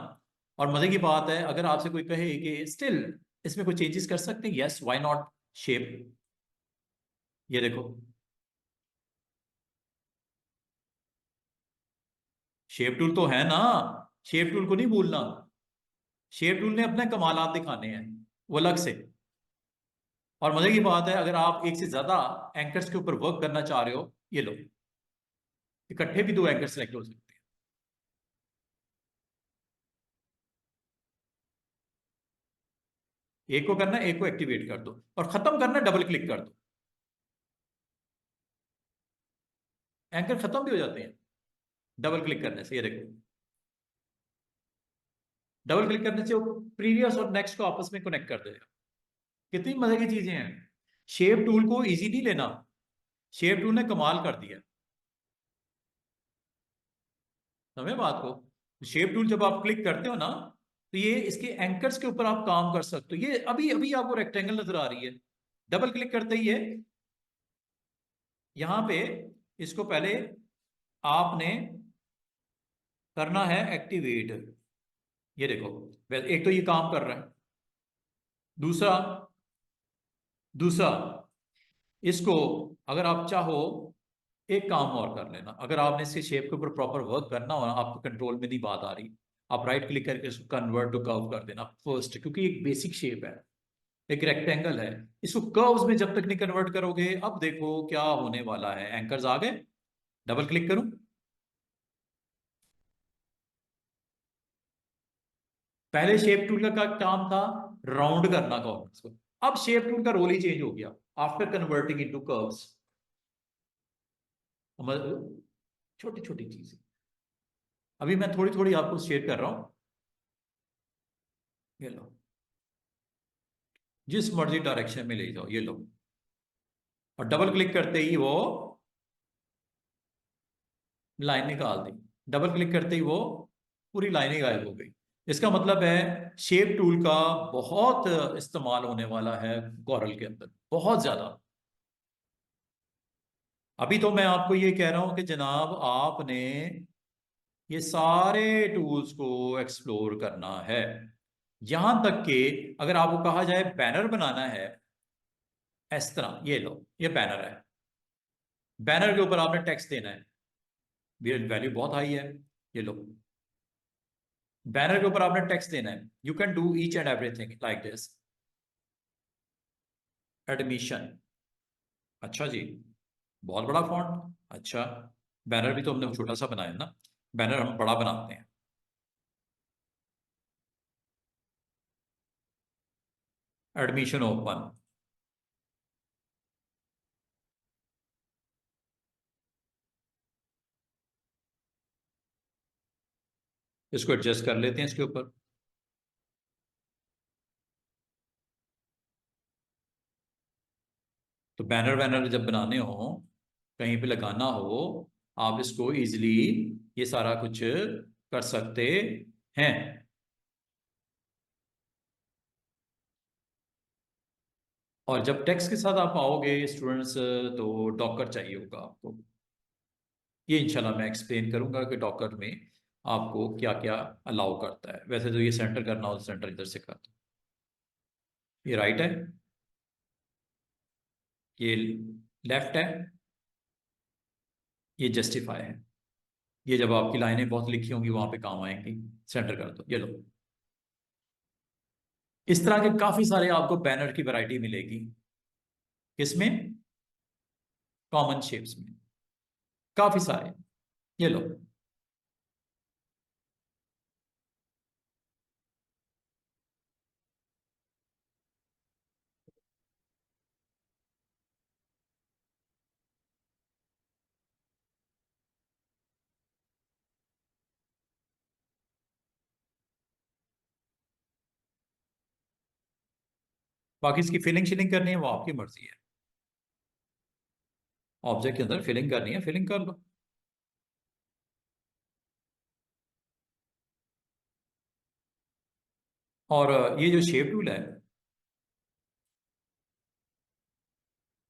और मजे की बात है, अगर आपसे कोई कहे कि स्टिल इसमें कोई चेंजेस कर सकते हैं, यस व्हाई नॉट। शेप, ये देखो, शेप टूल तो है ना, शेप टूल को नहीं भूलना। शेप टूल ने अपने कमालात दिखाने हैं, वो अलग से। और मजे की बात है, अगर आप एक से ज्यादा एंकर्स के ऊपर वर्क करना चाह रहे हो, ये लो, इकट्ठे भी दो एंकर सेलेक्ट हो सकते हैं। एक को करना है, एक को एक्टिवेट कर दो, और खत्म करना है, डबल क्लिक कर दो, एंकर खत्म भी हो जाते हैं डबल क्लिक करने से। ये देखो, डबल क्लिक करने से वो प्रीवियस और नेक्स्ट को आपस में कनेक्ट कर देगा। कितनी मजे की चीजें हैं। शेप टूल को इजी नहीं लेना, शेप टूल ने कमाल कर दिया। समझे बात को? शेप टूल जब आप क्लिक करते हो ना, तो ये इसके एंकर्स के ऊपर आप काम कर सकते हो। ये अभी अभी आपको रेक्टेंगल नजर आ रही है, डबल क्लिक करते ही है यहां पे, इसको पहले आपने करना है एक्टिवेट। ये देखो, एक तो ये काम कर रहा है, दूसरा दूसरा इसको अगर आप चाहो एक काम और कर लेना, अगर आपने इसके शेप के ऊपर प्रॉपर वर्क करना हो ना, आपको कंट्रोल में नहीं बात आ रही, आप राइट क्लिक करके इसको कन्वर्ट टू कर्व कर देना फर्स्ट, क्योंकि एक बेसिक शेप है, एक रेक्टेंगल है। इसको कर्व्स में जब तक नहीं कन्वर्ट करोगे, अब देखो क्या होने वाला है। एंकर्स आ गए, डबल क्लिक करूं, पहले शेप टूल का काम था राउंड करना कॉर्नर्स को, अब शेप टूल का रोल ही चेंज हो गया आफ्टर कन्वर्टिंग इनटू कर्व्स। छोटी छोटी चीजें अभी मैं थोड़ी थोड़ी आपको शेयर कर रहा हूं। ये लो, जिस मर्जी डायरेक्शन में ले जाओ, ये लो, और डबल क्लिक करते ही वो लाइन निकाल दी, डबल क्लिक करते ही वो पूरी लाइन ही गायब हो गई। इसका मतलब है शेप टूल का बहुत इस्तेमाल होने वाला है कॉरल के अंदर, बहुत ज्यादा। अभी तो मैं आपको ये कह रहा हूं कि जनाब आपने ये सारे टूल्स को एक्सप्लोर करना है, यहां तक कि अगर आपको कहा जाए बैनर बनाना है इस तरह, ये लो, ये बैनर है, बैनर के ऊपर आपने टेक्स्ट देना है, वैल्यू बहुत हाई है, ये लो, बैनर के ऊपर आपने टेक्स्ट देना है। You can do each and everything like this. Admission, अच्छा जी, बहुत बड़ा फॉन्ट, अच्छा। बैनर भी तो हमने छोटा सा बनाया ना, बैनर हम बड़ा बनाते हैं। एडमिशन ओपन, इसको एडजस्ट कर लेते हैं इसके ऊपर। तो बैनर वैनर जब बनाने हो, कहीं पे लगाना हो, आप इसको इजीली ये सारा कुछ कर सकते हैं। और जब टेक्स्ट के साथ आप आओगे स्टूडेंट्स, तो डॉकर चाहिए होगा आपको। ये इंशाल्लाह मैं एक्सप्लेन करूंगा कि डॉकर में आपको क्या क्या अलाउ करता है। वैसे तो ये सेंटर करना हो तो सेंटर इधर से कर दो। ये राइट है, ये लेफ्ट है, ये जस्टिफाई है। ये जब आपकी लाइनें बहुत लिखी होंगी वहां पे काम आएंगी। सेंटर कर दो, ये लो। इस तरह के काफी सारे आपको बैनर की वैरायटी मिलेगी। किसमें? कॉमन शेप्स में, काफी सारे। ये लो। बाकी इसकी फिलिंग शिलिंग करनी है वो आपकी मर्जी है। ऑब्जेक्ट के अंदर फिलिंग करनी है, फिलिंग कर लो। और ये जो शेप टूल है,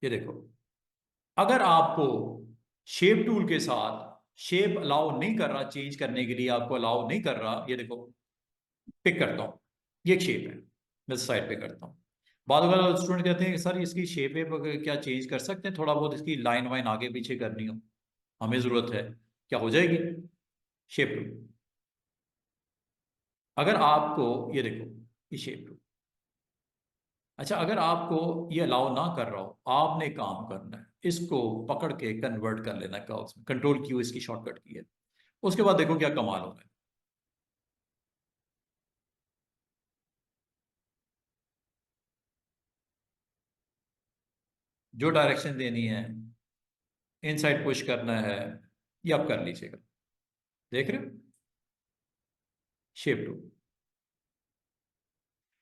ये देखो, अगर आपको शेप टूल के साथ शेप अलाउ नहीं कर रहा, चेंज करने के लिए आपको अलाउ नहीं कर रहा, ये देखो, पिक करता हूं, ये एक शेप है, मैं साइड पे करता हूँ। बाद अगर स्टूडेंट कहते हैं कि सर इसकी शेप है क्या चेंज कर सकते हैं, थोड़ा बहुत इसकी लाइन वाइन आगे पीछे करनी हो, हमें जरूरत है, क्या हो जाएगी? Shape tool. अगर आपको, ये देखो, ये शेप टूल, अच्छा, अगर आपको ये अलाउ ना कर रहा हो, आपने काम करना है इसको पकड़ के कन्वर्ट कर लेना कर्व्स में, कंट्रोल क्यू इसकी शॉर्टकट की है। उसके बाद देखो क्या कमाल होगा। जो डायरेक्शन देनी है, इनसाइड पुश करना है, ये आप कर लीजिएगा। देख रहे हो? Shape two.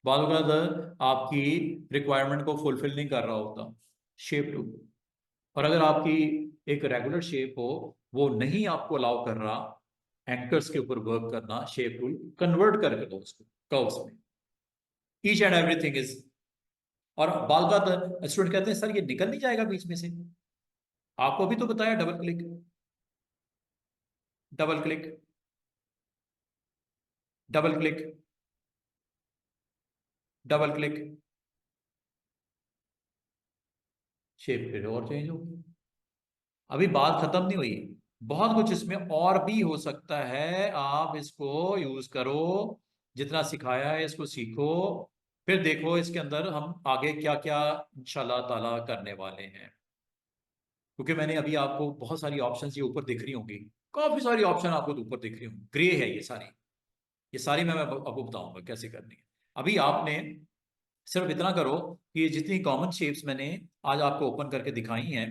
बाद आपकी रिक्वायरमेंट को फुलफिल नहीं कर रहा होता, शेप टू। और अगर आपकी एक रेगुलर शेप हो, वो नहीं आपको अलाउ कर रहा एंकर्स के ऊपर वर्क करना, शेप टूल कन्वर्ट करके दो उसको कर्व्स में। Each and everything is. और बाल बात स्टूडेंट कहते हैं सर ये निकल नहीं जाएगा बीच में से। आपको अभी तो बताया, double click, double click, double click, double click, shape फिर और चेंज होगी। अभी बात खत्म नहीं हुई, बहुत कुछ इसमें और भी हो सकता है। आप इसको यूज करो, जितना सिखाया है इसको सीखो, फिर देखो इसके अंदर हम आगे क्या क्या इंशाल्लाह ताला करने वाले हैं। क्योंकि मैंने अभी आपको बहुत सारी ऑप्शंस ये ऊपर दिख रही होंगी, काफी सारी ऑप्शन आपको ऊपर दिख रही होंगी, ग्रे है ये सारी। ये सारी मैं आपको बताऊंगा कैसे करनी है। अभी आपने सिर्फ इतना करो कि ये जितनी कॉमन शेप्स मैंने आज आपको ओपन करके दिखाई हैं,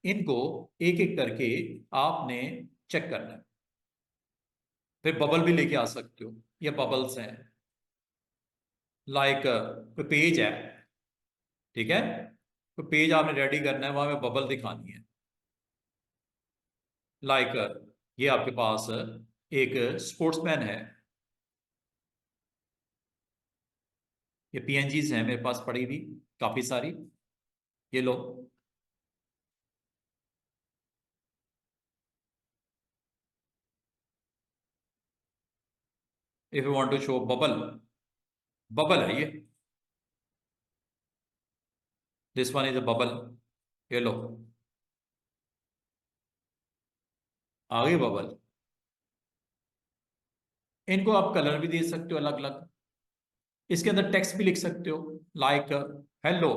इनको एक एक करके आपने चेक करना है। फिर बबल भी लेके आ सकते हो, ये बबल्स हैं। लाइक पेज है, ठीक है, तो पेज आपने रेडी करना है, वहां में बबल दिखानी है। लाइक ये आपके पास एक स्पोर्ट्समैन है, ये पीएनजीज हैं मेरे पास पड़ी हुई काफी सारी, ये लो। If you want to show bubble, bubble है ये, this one is a bubble, ये लो, आ गई बबल। इनको आप कलर भी दे सकते हो अलग अलग, इसके अंदर टेक्स्ट भी लिख सकते हो, लाइक हेलो,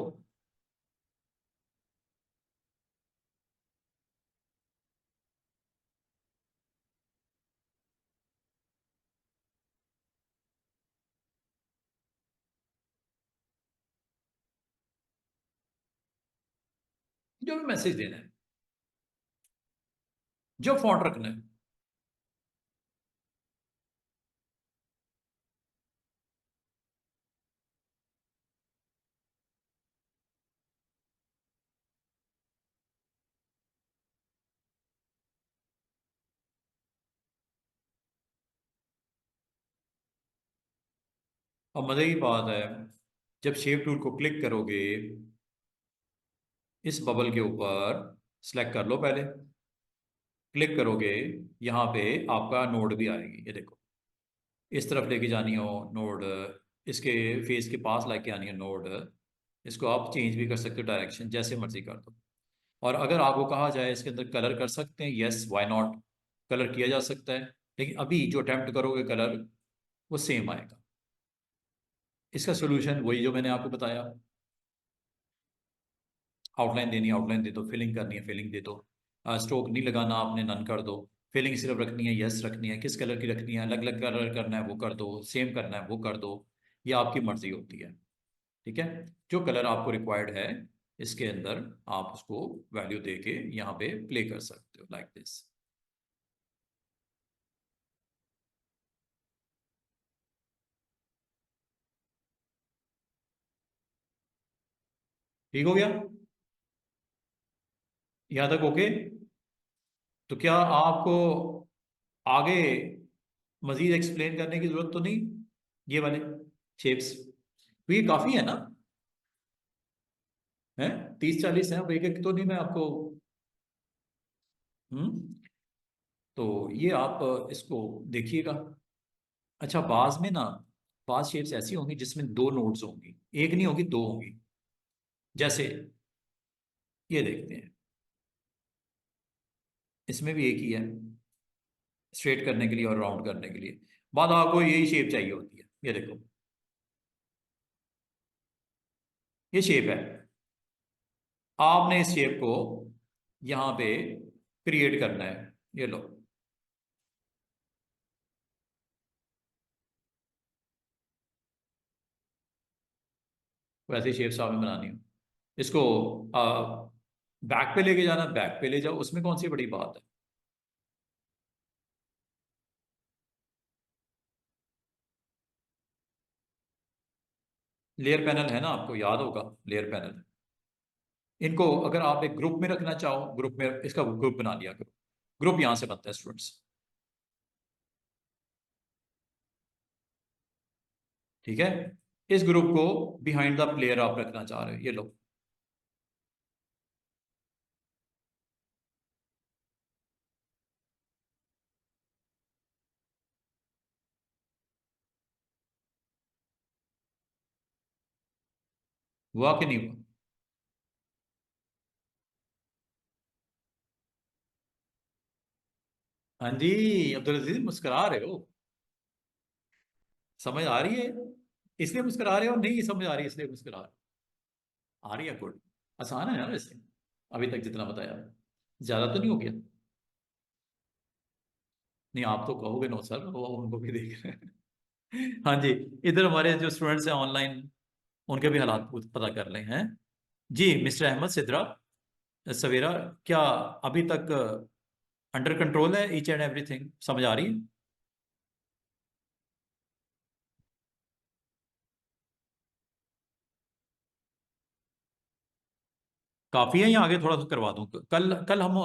जो भी मैसेज देना है, जो फॉन्ट रखना है। अब मजे की बात है, जब शेप टूल को क्लिक करोगे, इस बबल के ऊपर सेलेक्ट कर लो पहले, क्लिक करोगे, यहाँ पे आपका नोड भी आएगी, ये देखो, इस तरफ लेके जानी हो नोड, इसके फेस के पास लेके आनी है नोड, इसको आप चेंज भी कर सकते हो डायरेक्शन, जैसे मर्जी कर दो। और अगर आपको कहा जाए इसके अंदर कलर कर सकते हैं, यस व्हाई नॉट, कलर किया जा सकता है, लेकिन अभी जो अटेम्प्ट करोगे कलर, वो सेम आएगा। इसका सोल्यूशन वही जो मैंने आपको बताया, आउटलाइन देनी है आउटलाइन दे दो, फिलिंग करनी है फिलिंग दे दो, स्ट्रोक नहीं लगाना आपने नन कर दो, फिलिंग सिर्फ रखनी है यस रखनी है, किस कलर की रखनी है, अलग अलग कलर करना है वो कर दो, सेम करना है वो कर दो, ये आपकी मर्जी होती है। ठीक है, जो कलर आपको रिक्वायर्ड है इसके अंदर आप उसको वैल्यू दे के यहाँ पे प्ले कर सकते हो, लाइक दिस। ठीक हो गया, यहाँ तक ओके? तो क्या आपको आगे मजीद एक्सप्लेन करने की जरूरत तो नहीं, ये वाले शेप्स? तो ये काफी है ना, है 30-40 है, अब एक एक तो नहीं मैं आपको। हम्म, तो ये आप इसको देखिएगा। अच्छा, बाज में ना, बाज शेप्स ऐसी होंगी जिसमें दो नोड्स होंगी, एक नहीं होगी दो होंगी, जैसे ये देखते हैं, इसमें भी एक ही है, स्ट्रेट करने के लिए और राउंड करने के लिए। बाद आपको यही शेप चाहिए होती है, ये देखो, ये शेप है, आपने इस शेप को यहाँ पे क्रिएट करना है, ये लो। वैसे शेप्स आपने बनानी हो, इसको बैक पे लेके जाना, बैक पे ले जाओ, उसमें कौन सी बड़ी बात है। लेयर पैनल है ना, आपको याद होगा लेयर पैनल। इनको अगर आप एक ग्रुप में रखना चाहो, ग्रुप में इसका ग्रुप बना लिया करो, ग्रुप यहां से बनता है स्टूडेंट्स। ठीक है, इस ग्रुप को बिहाइंड द प्लेयर आप रखना चाह रहे हो, ये लो। हुआ कि नहीं हुआ? हाँ जी, अब्दुल अजीज मुस्कुरा रहे हो, समझ आ रही है इसलिए मुस्कुरा रहे हो, नहीं समझ आ रही है इसलिए मुस्कुरा रहे हो? आ रही है, गुड। आसान है ना वैसे, अभी तक जितना बताया, ज्यादा तो नहीं हो गया? नहीं, आप तो कहोगे नो सर, वो उनको भी देख रहे हैं। हाँ जी, इधर हमारे जो स्टूडेंट्स हैं ऑनलाइन, उनके भी हालात पता कर ले हैं। जी मिस्टर अहमद सिद्रा, सवेरा, क्या अभी तक अंडर कंट्रोल है ईच एंड एवरीथिंग, समझ आ रही है? काफी है या आगे थोड़ा सा करवा दूं? कल कल हम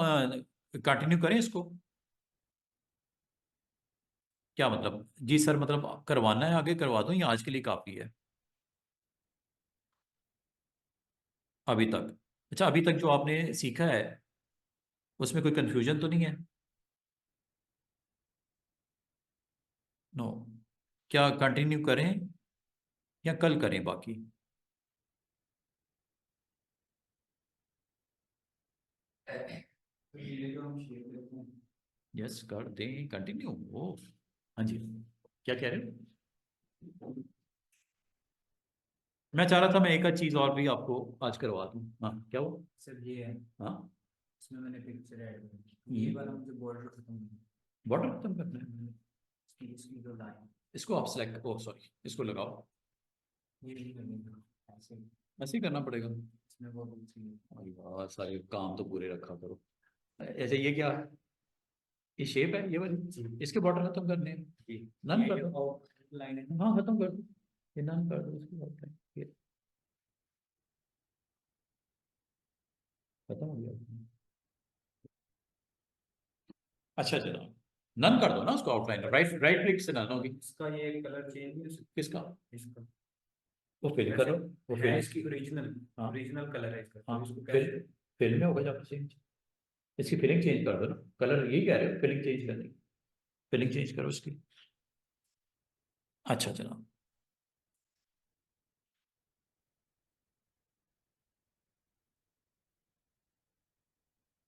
कंटिन्यू करें इसको? क्या मतलब जी सर, मतलब करवाना है आगे करवा दूं या आज के लिए काफी है? अभी तक? अच्छा, अभी तक जो आपने सीखा है उसमें कोई कंफ्यूजन तो नहीं है? नो, क्या कंटिन्यू करें या कल करें बाकी? तो ये जो हम शेप लेते हैं, यस कर दें कंटिन्यू, ओ हाँ जी, क्या कह रहे हो? मैं चाह रहा था मैं एक आध चीज और भी आपको आज करवा दूं। हाँ क्या वो? सिर्फ ये है, हाँ, इसमें मैंने पिक्चर ऐड की, ये वाला मुझे बॉर्डर खत्म करना बॉर्डर खत्म करना है, है। इसकी जो लाइन, इसको आप सेलेक्ट, ओ सॉरी, इसको लगाओ, ये नहीं करनी, ऐसे ऐसे ही करना पड़ेगा। उसमें वो दूसरी अरे वाह, सारे काम तो पूरे रखा करो। ऐसे ये क्या है? ये शेप है ये वाली, इसके बॉर्डर खत्म करने हैं। जी नन ये कर जो दो। लाइन है हाँ खत्म कर दो, ये नन कर दो, उसकी बात है, ये खत्म हो गया। अच्छा चलो, नन कर दो ना उसको, आउटलाइन राइट राइट क्लिक से नन होगी। इसका ये कलर चेंज है किसका? इसका वो फिल करो, वो है फिल। इसकी ओरिजिनल हाँ ओरिजिनल कलर है इसका हाँ, तो इसको फिल, कैसे फिल में होगा जब चेंज। इसकी फिलिंग चेंज कर दो ना, कलर यही कह रहे हो, फिलिंग चेंज करनी, फिलिंग चेंज करो इसकी। अच्छा चलो,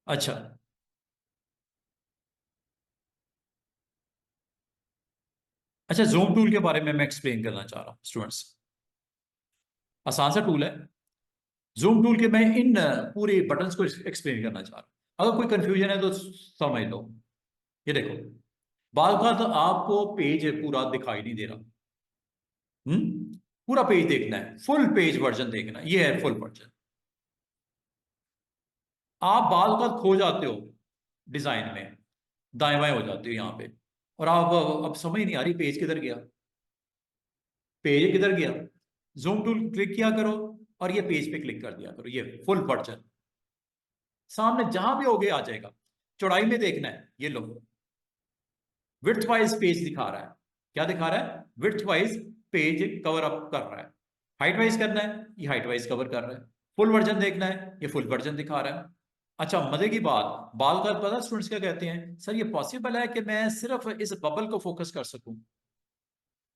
अच्छा अच्छा, जूम टूल के बारे में मैं एक्सप्लेन करना चाह रहा हूँ स्टूडेंट्स। आसान सा टूल है जूम टूल के, मैं इन पूरे बटन्स को एक्सप्लेन करना चाह रहा हूँ, अगर कोई कंफ्यूजन है तो समझ लो। ये देखो, बाल का तो आपको पेज पूरा दिखाई नहीं दे रहा। पूरा पेज देखना है, फुल पेज वर्जन देखना है, ये है फुल वर्जन। आप बाल का खो जाते हो डिजाइन में, दाएं बाएं हो जाते हो यहाँ पे, और आप अब समझ नहीं आ रही पेज किधर गया, पेज किधर गया। जूम टूल क्लिक किया करो और ये पेज पे क्लिक कर दिया करो, ये फुल वर्जन सामने जहां भी होगे आ जाएगा। चौड़ाई में देखना है, ये लो, विड्थ वाइज पेज दिखा रहा है। क्या दिखा रहा है? Width wise page cover up कर रहा है। हाइट वाइज करना है, ये हाइट वाइज कवर कर रहा है। फुल वर्जन देखना है, ये फुल वर्जन दिखा रहा है। अच्छा मजे की बात, बाल का पता स्टूडेंट्स क्या कहते हैं, सर ये पॉसिबल है कि मैं सिर्फ इस बबल को फोकस कर सकूं?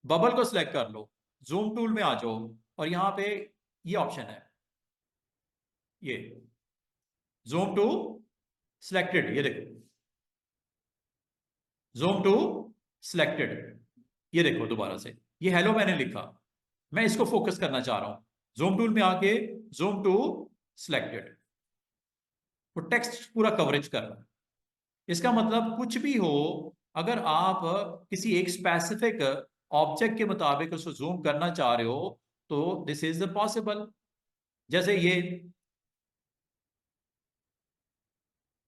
बबल को सिलेक्ट कर लो, जूम टूल में आ जाओ, और यहां पे ये ऑप्शन है, ये जूम टू सिलेक्टेड, ये देखो, जूम टू सिलेक्टेड, ये देखो दोबारा से, ये हेलो मैंने लिखा, मैं इसको फोकस करना चाह रहा हूं, जूम टूल में आके जूम टू सिलेक्टेड, वो टेक्स्ट पूरा कवरेज कर रहा है। इसका मतलब कुछ भी हो, अगर आप किसी एक स्पेसिफिक ऑब्जेक्ट के मुताबिक उसको जूम करना चाह रहे हो तो दिस इज पॉसिबल। जैसे ये,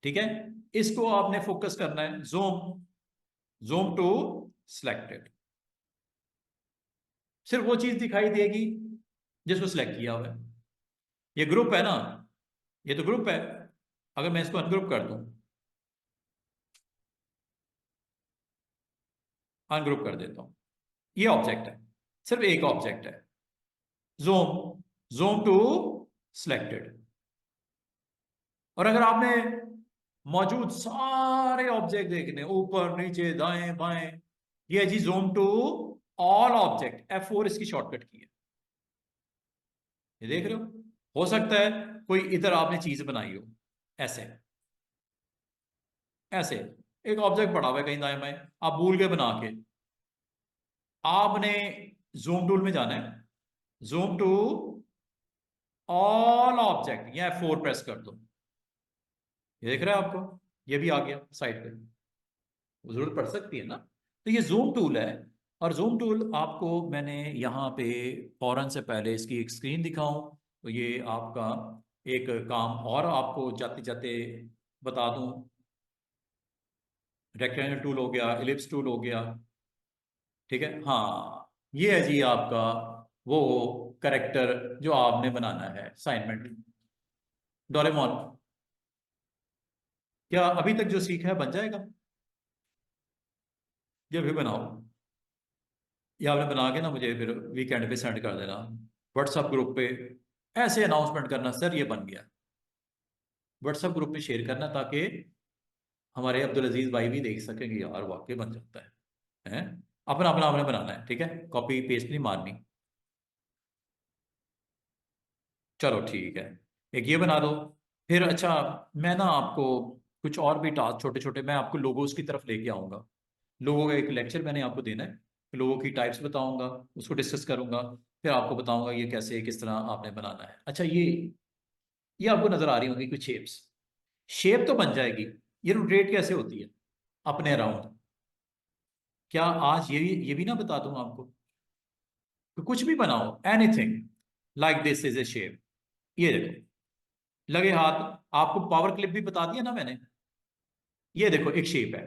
ठीक है, इसको आपने फोकस करना है, जूम, जूम टू सिलेक्टेड, सिर्फ वो चीज दिखाई देगी जिसको सिलेक्ट किया हुआ है। ये ग्रुप है ना, ये तो ग्रुप है, अगर मैं इसको अनग्रुप कर दूं, अनग्रुप कर देता हूं, ये ऑब्जेक्ट है, सिर्फ एक ऑब्जेक्ट है, जूम, जूम टू सिलेक्टेड। और अगर आपने मौजूद सारे ऑब्जेक्ट देखने, ऊपर नीचे दाएं बाएं, ये है जी zoom to all object, F4 इसकी शॉर्टकट की है, ये देख रहे हो सकता है कोई इधर आपने चीज बनाई हो, ऐसे ऐसे एक ऑब्जेक्ट पड़ा हुआ है कहीं दाएं बाएं, आप भूल के बना के, आपने जूम टूल में जाना है, जूम टू ऑल ऑब्जेक्ट, या F4 प्रेस कर दो, ये देख रहे हैं आपको, ये भी आ गया साइड पे, वो जरूरत पड़ सकती है ना। तो ये जूम टूल है, और जूम टूल आपको मैंने यहाँ पे फौरन से पहले इसकी एक स्क्रीन दिखाऊं तो ये आपका एक काम और आपको जाते जाते बता दूं, रेक्टेंगल टूल हो गया, इलिप्स टूल हो गया, ठीक है, हाँ ये है जी आपका वो करेक्टर जो आपने बनाना है असाइनमेंट, डोरेमोन। क्या अभी तक जो सीखा है बन जाएगा? ये भी बनाओ, ये आपने बना के ना मुझे फिर वीकेंड पे सेंड कर देना व्हाट्सएप ग्रुप पे, ऐसे अनाउंसमेंट करना सर ये बन गया, व्हाट्सएप ग्रुप में शेयर करना ताकि हमारे अब्दुल अजीज भाई भी देख सकेंगे, यार वाकई बन जाता है, अपना अपना आपने बनाना है, ठीक है, कॉपी पेस्ट नहीं मारनी। चलो ठीक है, एक ये बना दो। फिर अच्छा, मैं ना आपको कुछ और भी टास्क छोटे छोटे मैं आपको लोगोस की तरफ लेके आऊंगा, लोगों का एक लेक्चर मैंने आपको देना है, लोगों की टाइप्स बताऊंगा, उसको डिस्कस करूंगा, फिर आपको बताऊंगा ये कैसे किस तरह आपने बनाना है। अच्छा ये आपको नजर आ रही होंगी कुछ शेप्स, शेप तो बन जाएगी, ये रोटेट कैसे होती है अपने अराउंड, क्या आज ये भी ना बता दूं आपको, तो कुछ भी बनाओ anything like this is a shape, ये देखो, लगे हाथ। आपको पावर क्लिप भी बता दिया ना मैंने। ये देखो एक शेप है।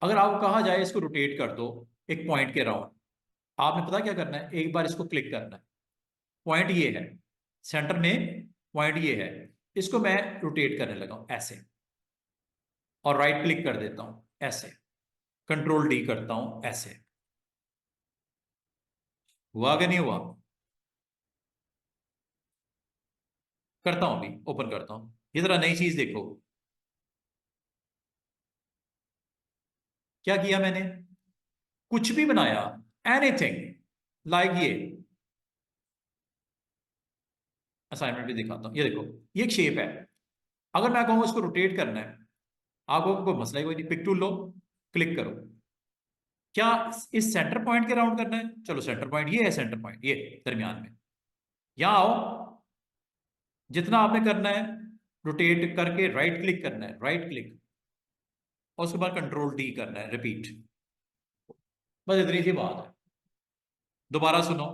अगर आपको कहा जाए इसको रोटेट कर दो एक पॉइंट के राउंड, आपने पता क्या करना है, एक बार इसको क्लिक करना है। पॉइंट ये है, सेंटर में पॉइंट ये है। इसको मैं रोटेट करने लगा हूं ऐसे, और राइट क्लिक कर देता हूं ऐसे, कंट्रोल डी करता हूं ऐसे। हुआ कि नहीं हुआ? करता हूं, अभी ओपन करता हूं। ये जरा नई चीज देखो, क्या किया मैंने, कुछ भी बनाया, एनीथिंग, लाइक ये असाइनमेंट भी दिखाता हूं। ये देखो, ये एक शेप है। अगर मैं कहूं इसको रोटेट करना है, आपको कोई मसला ही कोई नहीं, पिक टूल लो, क्लिक करो। क्या इस सेंटर पॉइंट के राउंड करना है? चलो सेंटर पॉइंट ये है, सेंटर पॉइंट ये दरमियान में। यहां आओ, जितना आपने करना है रोटेट करके राइट क्लिक करना है, राइट क्लिक, और उसके बाद कंट्रोल डी करना है, रिपीट। बस इतनी सी बात है। दोबारा सुनो,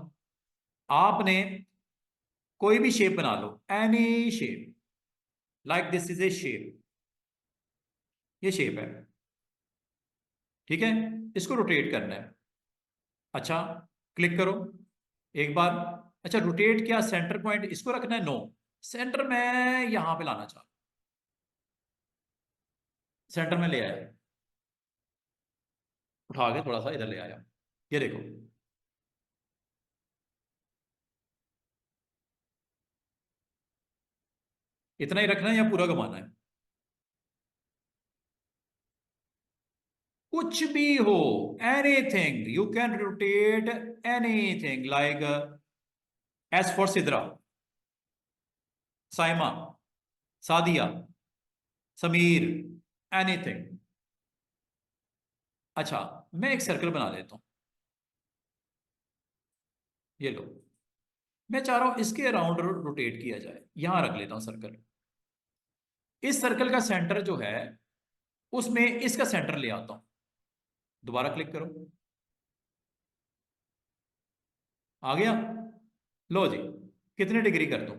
आपने कोई भी शेप बना लो, any shape, like this is a shape, ये शेप है, ठीक है। इसको रोटेट करना है। अच्छा, क्लिक करो एक बार। अच्छा, रोटेट क्या सेंटर पॉइंट इसको रखना है? नो, सेंटर में यहां पे लाना चाहूं, सेंटर में ले आया, उठा के थोड़ा सा इधर ले आया। ये देखो, इतना ही रखना है या पूरा घुमाना है? कुछ भी हो, anything you can rotate, anything like S for Sidra, Saima, Sadia, Sameer, anything. अच्छा, मैं एक सर्कल बना लेता हूं, ये लो। मैं चाह रहा हूं इसके अराउंड रोटेट किया जाए, यहां रख लेता हूं सर्कल। इस सर्कल का सेंटर जो है, उसमें इसका सेंटर ले आता हूं। दोबारा क्लिक करो, आ गया। लो जी, कितने डिग्री कर दूं?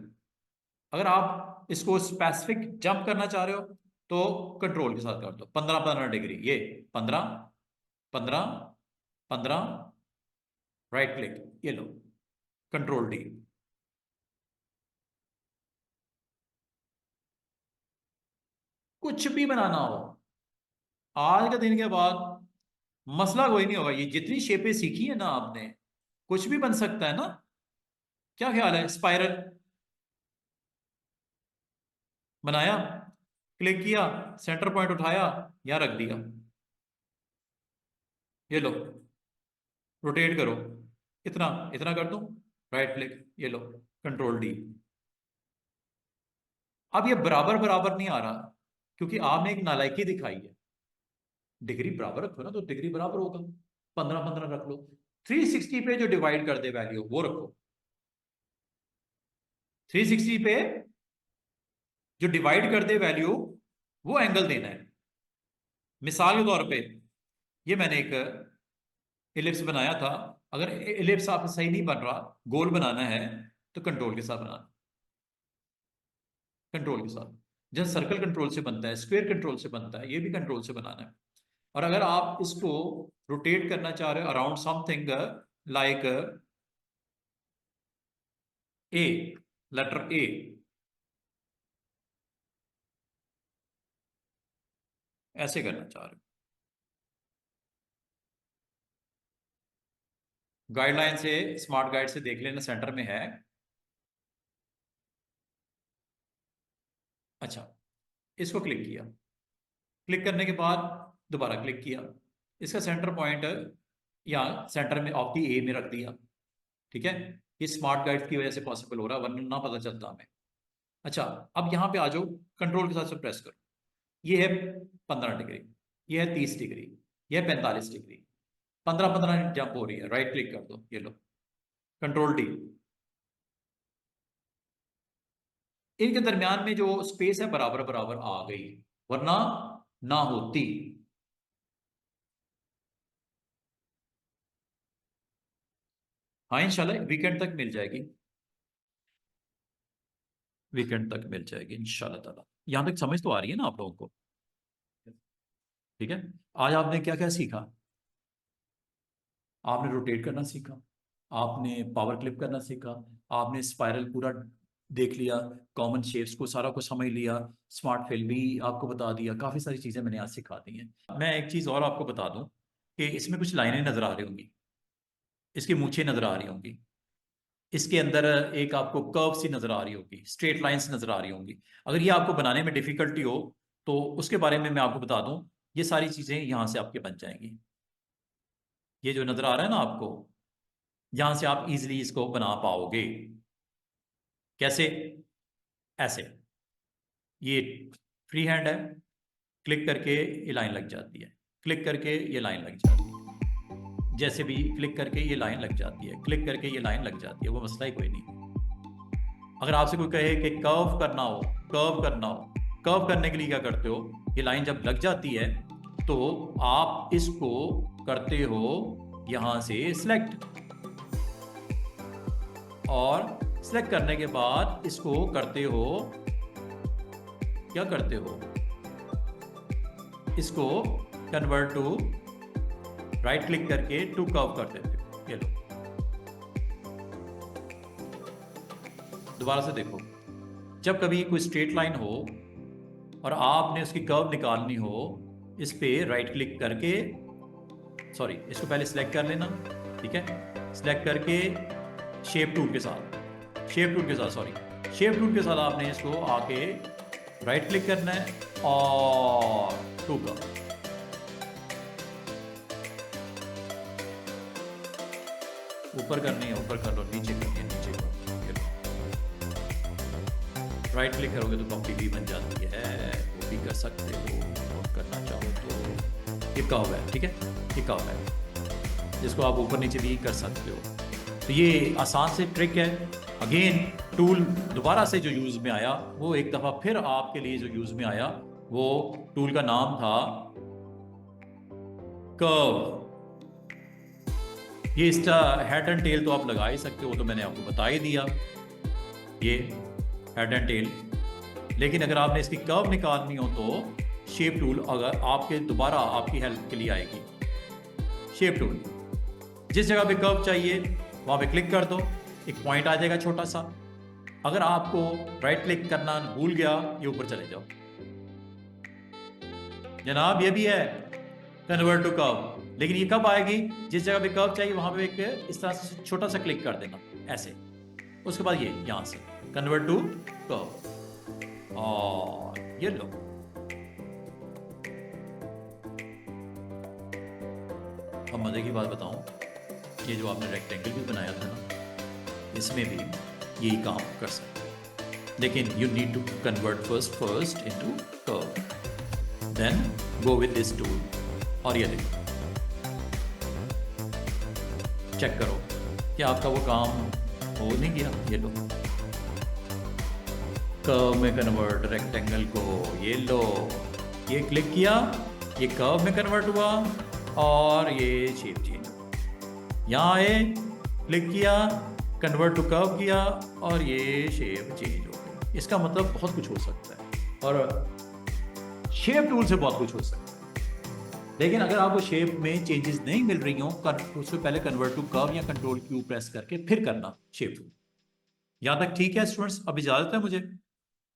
अगर आप इसको स्पेसिफिक जंप करना चाह रहे हो तो कंट्रोल के साथ कर दो, 15-15 डिग्री, ये 15, 15, 15, राइट क्लिक, ये लो, कंट्रोल डी। कुछ भी बनाना हो, आज के दिन के बाद मसला कोई नहीं होगा। ये जितनी शेपें सीखी है ना आपने, कुछ भी बन सकता है ना। क्या ख्याल है? स्पाइरल बनाया, क्लिक किया, सेंटर पॉइंट उठाया, यहां रख दिया, ये लो, रोटेट करो, इतना इतना कर दूं, राइट क्लिक, ये लो, कंट्रोल डी। अब ये बराबर बराबर नहीं आ रहा, क्योंकि आपने एक नालायकी दिखाई है। डिग्री बराबर रखो ना, तो डिग्री बराबर होगा। 15-15 रख लो। 360 पे जो डिवाइड कर दे वैल्यू वो रखो। 360 पे जो डिवाइड कर दे वैल्यू, वो एंगल देना है। मिसाल के तौर पे, ये मैंने एक इलिप्स बनाया था। अगर इलिप्स आपसे सही नहीं बन रहा, गोल बनाना है, तो कंट्रोल के साथ बनाना, कंट्रोल के साथ। जैसे सर्कल कंट्रोल से बनता है, स्क्वायर कंट्रोल से बनता है, ये भी कंट्रोल से बनाना है। और अगर आप इसको रोटेट करना चाह रहे हो around something like A, letter A, ऐसे करना चाह रहे हो, गाइडलाइन से, स्मार्ट गाइड से देख लेना सेंटर में है। अच्छा, इसको क्लिक किया, क्लिक करने के बाद दोबारा क्लिक किया, इसका सेंटर पॉइंट यहाँ सेंटर में ऑफ दी ए में रख दिया, ठीक है। ये स्मार्ट गाइड की वजह से पॉसिबल हो रहा है, वरना ना पता चलता हमें। अच्छा, अब यहाँ पे आ जाओ, कंट्रोल के साथ से प्रेस करो। ये है 15 डिग्री, ये है 30 डिग्री, ये है 45 डिग्री। 15-15 जंप हो रही है, राइट क्लिक कर दो, ये लो, कंट्रोल डी। इनके दरमियान में जो स्पेस है बराबर बराबर आ गई, वरना ना होती। हाँ, इंशाल्लाह वीकेंड तक मिल जाएगी। वीकेंड तक मिल जाएगी इंशाल्लाह ताला। यहाँ तक समझ तो आ रही है ना आप लोगों को? ठीक है। आज आपने क्या क्या सीखा? आपने रोटेट करना सीखा, आपने पावर क्लिप करना सीखा, आपने स्पाइरल पूरा देख लिया, कॉमन शेप्स को सारा कुछ समझ लिया, स्मार्ट फिल भी आपको बता दिया, काफ़ी सारी चीज़ें मैंने आज सिखा दी हैं। मैं एक चीज़ और आपको बता दूं कि इसमें कुछ लाइनें नज़र आ रही होंगी, इसकी मूछें नज़र आ रही होंगी, इसके अंदर एक आपको कर्व सी नज़र आ रही होगी, स्ट्रेट लाइंस नज़र आ रही होंगी। अगर ये आपको बनाने में डिफ़िकल्टी हो तो उसके बारे में मैं आपको बता दूं, ये सारी चीज़ें यहाँ से आपके बन जाएंगी। ये जो नज़र आ रहा है ना आपको, यहां से आप इजीली इसको बना पाओगे। कैसे? ऐसे, ये फ्री हैंड है, क्लिक करके ये लाइन लग जाती है, क्लिक करके ये लाइन लग जाती है, जैसे भी क्लिक करके ये लाइन लग जाती है, क्लिक करके ये लाइन लग जाती है, वो मसला ही कोई नहीं। अगर आपसे कोई कहे कि कर्व करना हो, कर्व करना हो, कर्व करने के लिए क्या करते हो? ये लाइन जब लग जाती है तो आप इसको करते हो यहां से सिलेक्ट, और सिलेक्ट करने के बाद इसको करते हो, क्या करते हो? इसको कन्वर्ट टू, राइट क्लिक करके टू कर्व कर देते हो। ये लो, दोबारा से देखो, जब कभी कोई स्ट्रेट लाइन हो और आपने उसकी कर्व निकालनी हो, इस पे राइट क्लिक करके, सॉरी इसको पहले सिलेक्ट कर लेना, ठीक है, सिलेक्ट करके शेप टूल के साथ, शेप टूल के साथ, सॉरी शेप टूल के साथ आपने इसको आके राइट क्लिक करना है और टू कर्व। ऊपर करनी है ऊपर कर लो, नीचे करनी है नीचे करो, राइट क्लिक करोगे तो कॉपी भी बन जाती है, वो भी कर सकते हो और करना चाहो तो। ये कर्व है, ठीक है, ये कर्व है जिसको आप ऊपर नीचे भी कर सकते हो। तो ये आसान से ट्रिक है। अगेन टूल दोबारा से जो यूज़ में आया, वो एक दफ़ा फिर आपके लिए जो यूज़ में आया, वो टूल का नाम था कर्व। ये इसका हेड एंड टेल तो आप लगा ही सकते हो, तो मैंने आपको बता ही दिया, ये हेड एंड टेल। लेकिन अगर आपने इसकी कर्व निकालनी हो तो शेप टूल अगर आपके दोबारा आपकी हेल्प के लिए आएगी। शेप टूल, जिस जगह पे कर्व चाहिए वहां पे क्लिक कर दो, एक पॉइंट आ जाएगा छोटा सा। अगर आपको राइट क्लिक करना भूल गया, ये ऊपर चले जाओ जनाब, ये भी है कन्वर्ट टू कर्व। लेकिन ये कब आएगी? जिस जगह पे कर्व चाहिए वहां पे एक इस तरह से छोटा सा क्लिक कर देना ऐसे, उसके बाद ये यहां से कन्वर्ट टू कर्व, और ये लो। अब मजे की बात बताऊं, ये जो आपने रेक्टेंगल भी बनाया था ना, इसमें भी यही काम कर सकते हैं, लेकिन you need to convert first into curve, then go with this tool. और ये देखो, चेक करो कि आपका वो काम हो नहीं गया। ये लो, कर्व में कन्वर्ट रेक्टेंगल को, ये लो, ये क्लिक किया, ये कर्व में कन्वर्ट हुआ और ये शेप चेंज हुआ। यहाँ आए, क्लिक किया, कन्वर्ट टू कर्व किया और ये शेप चेंज हो गई। इसका मतलब बहुत कुछ हो सकता है, और शेप टूल से बहुत कुछ हो सकता है। लेकिन अगर आपको शेप में चेंजेस नहीं मिल रही हो, उससे पहले कन्वर्ट टू कर्व या कंट्रोल क्यू प्रेस करके फिर करना शेप टूल। यहाँ तक ठीक है स्टूडेंट्स? अब इजाजत है मुझे।